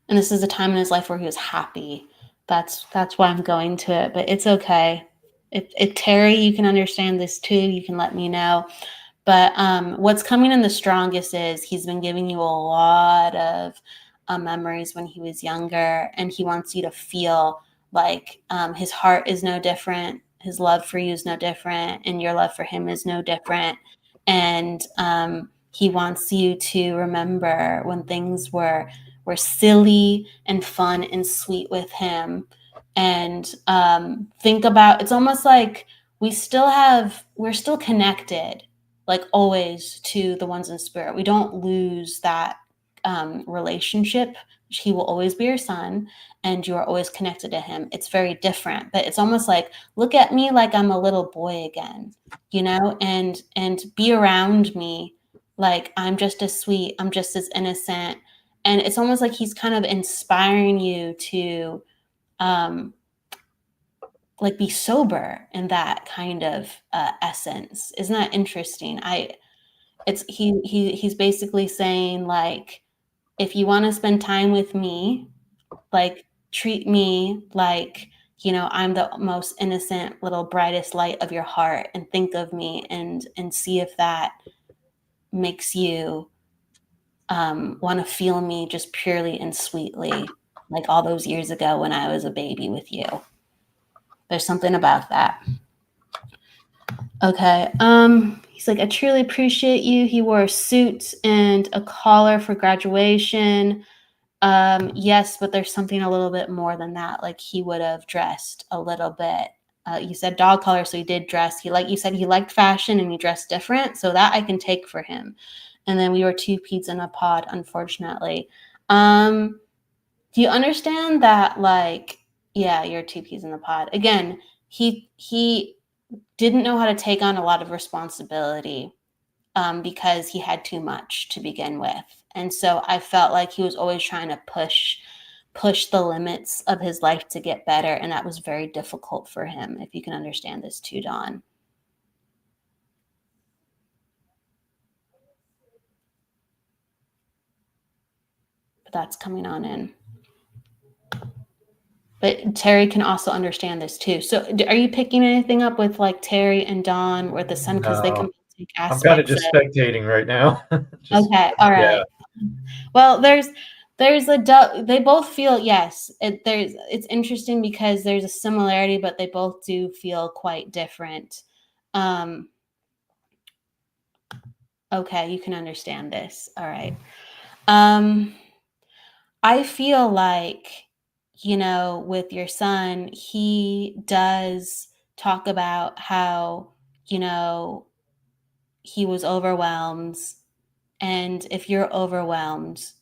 And this is a time in his life where he was happy. That's why I'm going to it, but it's okay. If Terry, you can understand this too, you can let me know. But what's coming in the strongest is he's been giving you a lot of memories when he was younger, and he wants you to feel like his heart is no different, his love for you is no different, and your love for him is no different. And he wants you to remember when things were silly and fun and sweet with him. And think about, it's almost like we're still connected, like always, to the ones in spirit. We don't lose that relationship. He will always be your son, and you are always connected to him. It's very different, but it's almost like, look at me like I'm a little boy again, you know, and be around me like I'm just as sweet, I'm just as innocent. And it's almost like he's kind of inspiring you to like be sober in that kind of essence. Isn't that interesting? He's basically saying, like, if you want to spend time with me, like, treat me like, you know, I'm the most innocent little brightest light of your heart, and think of me and see if that makes you want to feel me just purely and sweetly, like all those years ago when I was a baby with you. There's something about that. Okay. He's like, I truly appreciate you. He wore a suit and a collar for graduation. Yes, but there's something a little bit more than that. Like he would have dressed a little bit. You said dog collar, so he did dress. You said he liked fashion and he dressed different. So that I can take for him. And then we were two peas in a pod, unfortunately. Do you understand that? Like, yeah, you're two peas in the pod. Again, he didn't know how to take on a lot of responsibility because he had too much to begin with. And so I felt like he was always trying to push the limits of his life to get better. And that was very difficult for him, if you can understand this too, Dawn. But that's coming on in. But Terry can also understand this too. So are you picking anything up with like Terry and Dawn or the son? Because they can take aspects. I'm kind of just spectating right now. Okay. All right. Yeah. Well, they both feel, yes, it's interesting because there's a similarity, but they both do feel quite different. Okay. You can understand this. All right. I feel like, you know, with your son, he does talk about how, you know, he was overwhelmed. And if you're overwhelmed,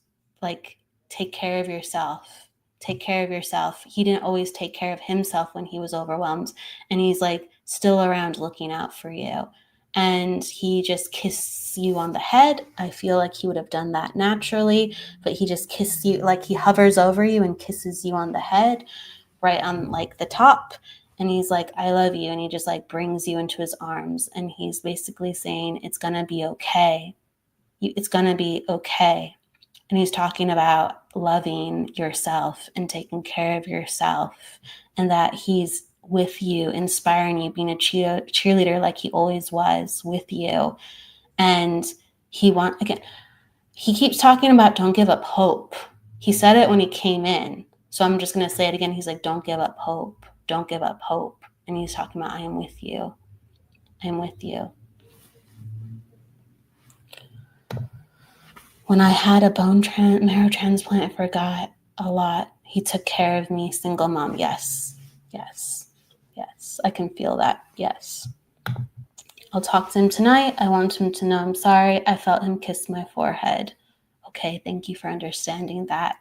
like, take care of yourself. Take care of yourself. He didn't always take care of himself when he was overwhelmed. And he's like still around looking out for you. And he just kisses you on the head. I feel like he would have done that naturally, but he just kisses you, like he hovers over you and kisses you on the head, right on like the top. And he's like, I love you. And he just like brings you into his arms. And he's basically saying, it's going to be okay. It's going to be okay. And he's talking about loving yourself and taking care of yourself, and that he's with you, inspiring you, being a cheerleader like he always was with you. And he keeps talking about don't give up hope. He said it when he came in. So I'm just going to say it again. He's like, don't give up hope. Don't give up hope. And he's talking about, I am with you. I am with you. When I had a marrow transplant, I forgot a lot. He took care of me, single mom. Yes. I can feel that. Yes. I'll talk to him tonight. I want him to know I'm sorry. I felt him kiss my forehead. Okay, thank you for understanding that.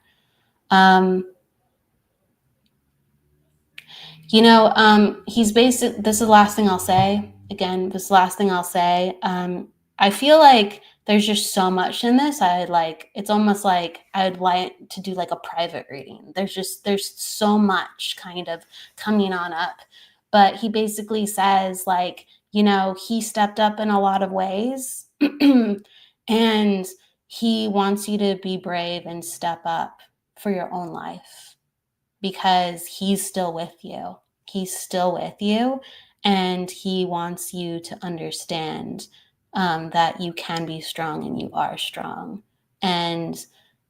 He's basic. This is the last thing I'll say. Again, this is the last thing I'll say. I feel like there's just so much in this. It's almost like I'd like to do like a private reading. There's so much kind of coming on up. But he basically says, like, he stepped up in a lot of ways and he wants you to be brave and step up for your own life because he's still with you. He's still with you and he wants you to understand that you can be strong and you are strong. And,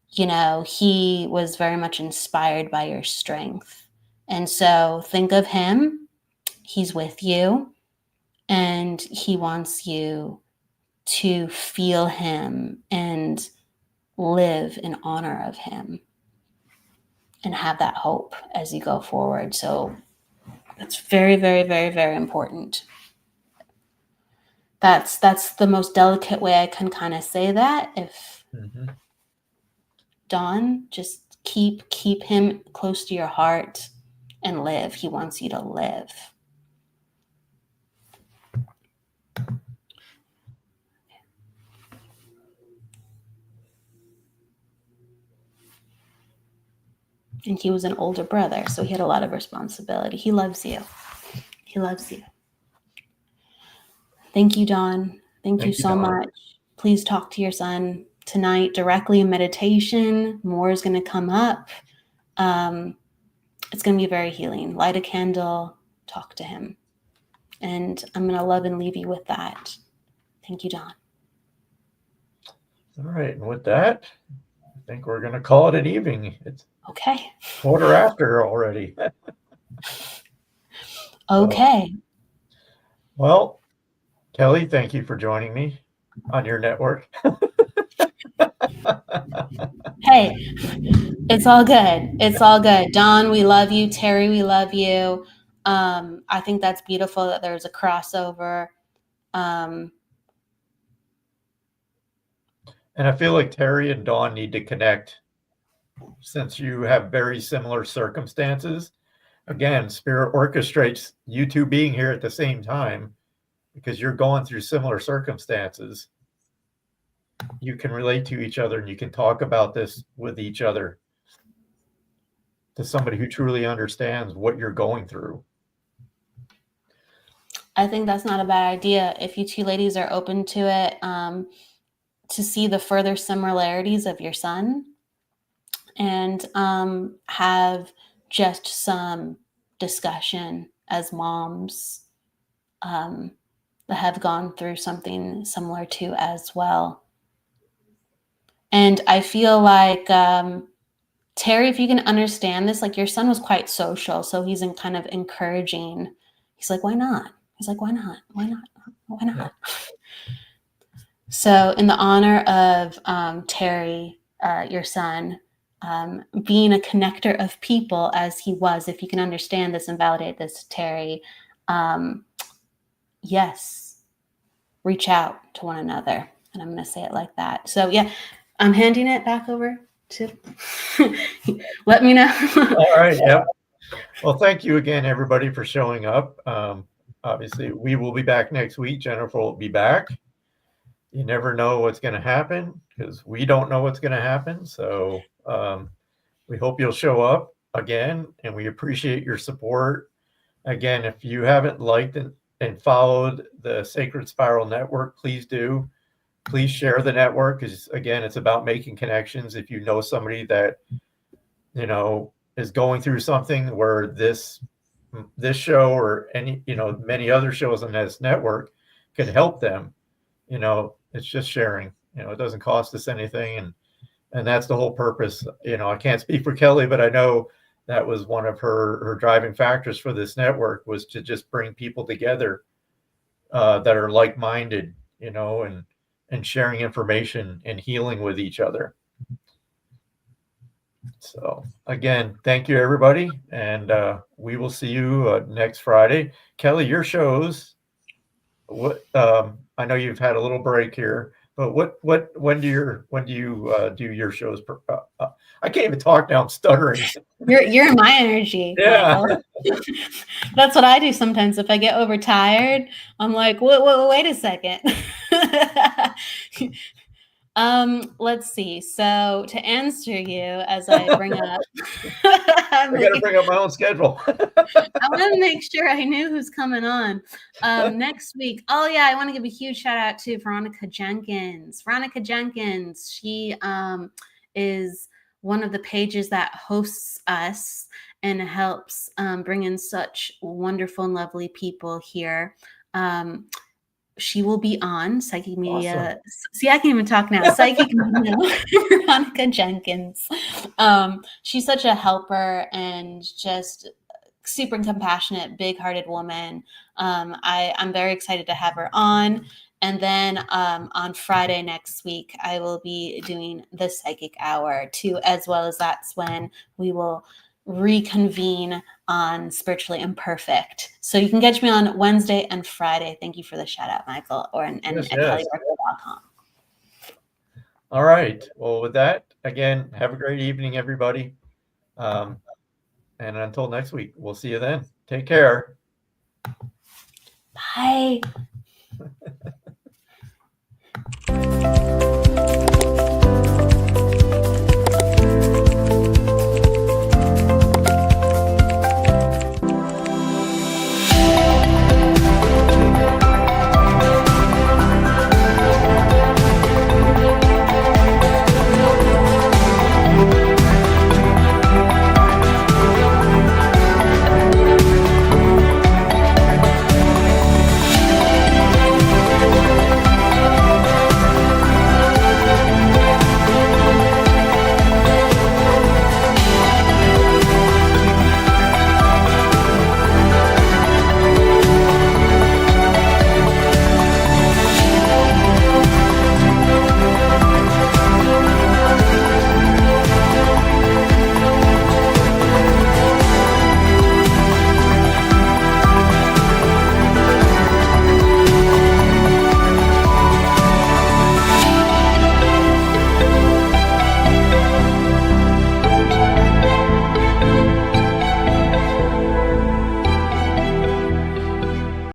he was very much inspired by your strength. And so think of him. He's with you and he wants you to feel him and live in honor of him and have that hope as you go forward. So that's very, very, very, very important. That's the most delicate way I can kind of say that. If Dawn, just keep him close to your heart and live. He wants you to live. And he was an older brother, so he had a lot of responsibility. He loves you. He loves you. Thank you, Dawn. Thank you so much. Please talk to your son tonight directly in meditation. More is going to come up. It's going to be very healing. Light a candle, talk to him. And I'm going to love and leave you with that. Thank you, Dawn. All right. And with that, I think we're going to call it an evening. It's okay. 1:15 already. Okay. Well, Kelly, thank you for joining me on your network. Hey, it's all good. It's all good. Dawn, we love you. Terry, we love you. I think that's beautiful that there's a crossover. And I feel like Terry and Dawn need to connect since you have very similar circumstances. Again, Spirit orchestrates you two being here at the same time because you're going through similar circumstances. You can relate to each other and you can talk about this with each other to somebody who truly understands what you're going through. I think that's not a bad idea. If you two ladies are open to it, to see the further similarities of your son and have just some discussion as moms that have gone through something similar to as well. And I feel like, Terry, if you can understand this, like your son was quite social, so he's in kind of encouraging. He's like, why not? He's like, why not? Why not? Why not? Yeah. So in the honor of Terry, your son, being a connector of people as he was, if you can understand this and validate this, Terry, yes, reach out to one another. And I'm going to say it like that. So yeah, I'm handing it back over to, let me know. All right. Yep. Well, thank you again, everybody, for showing up. Obviously, we will be back next week. Jennifer will be back. You never know what's going to happen because we don't know what's going to happen. So we hope you'll show up again, and we appreciate your support. Again, if you haven't liked and followed the Sacred Spiral Network, please do. Please share the network because, again, it's about making connections. If you know somebody that, is going through something where this this show or any, many other shows on this network could help them, it's just sharing. It doesn't cost us anything, and that's the whole purpose. I can't speak for Kelly, but I know that was one of her driving factors for this network, was to just bring people together that are like-minded, and sharing information and healing with each other. So again, thank you, everybody, and we will see you next Friday. Kelly, your shows. What I know you've had a little break here, but when do you do your shows? I can't even talk now. I'm stuttering. You're in my energy, Yeah. Michael. That's what I do sometimes. If I get overtired, I'm like, wait a second. Let's see. So to answer you, as I bring up, I got to bring up my own schedule. I want to make sure I knew who's coming on next week. Oh yeah, I want to give a huge shout out to Veronica Jenkins. Veronica Jenkins, she is one of the pages that hosts us and helps bring in such wonderful and lovely people here. She will be on Psychic Media. Awesome. See, I can even talk now. Psychic Media, Veronica Jenkins. She's such a helper and just super compassionate, big-hearted woman. I'm very excited to have her on. And then on Friday next week, I will be doing the Psychic Hour too, as well as that's when we will reconvene on Spiritually Imperfect. So you can catch me on Wednesday and Friday. Thank you for the shout out, Michael, and at kellybrickel.com. All right. Well, with that, again, have a great evening, everybody. And until next week, we'll see you then. Take care. Bye.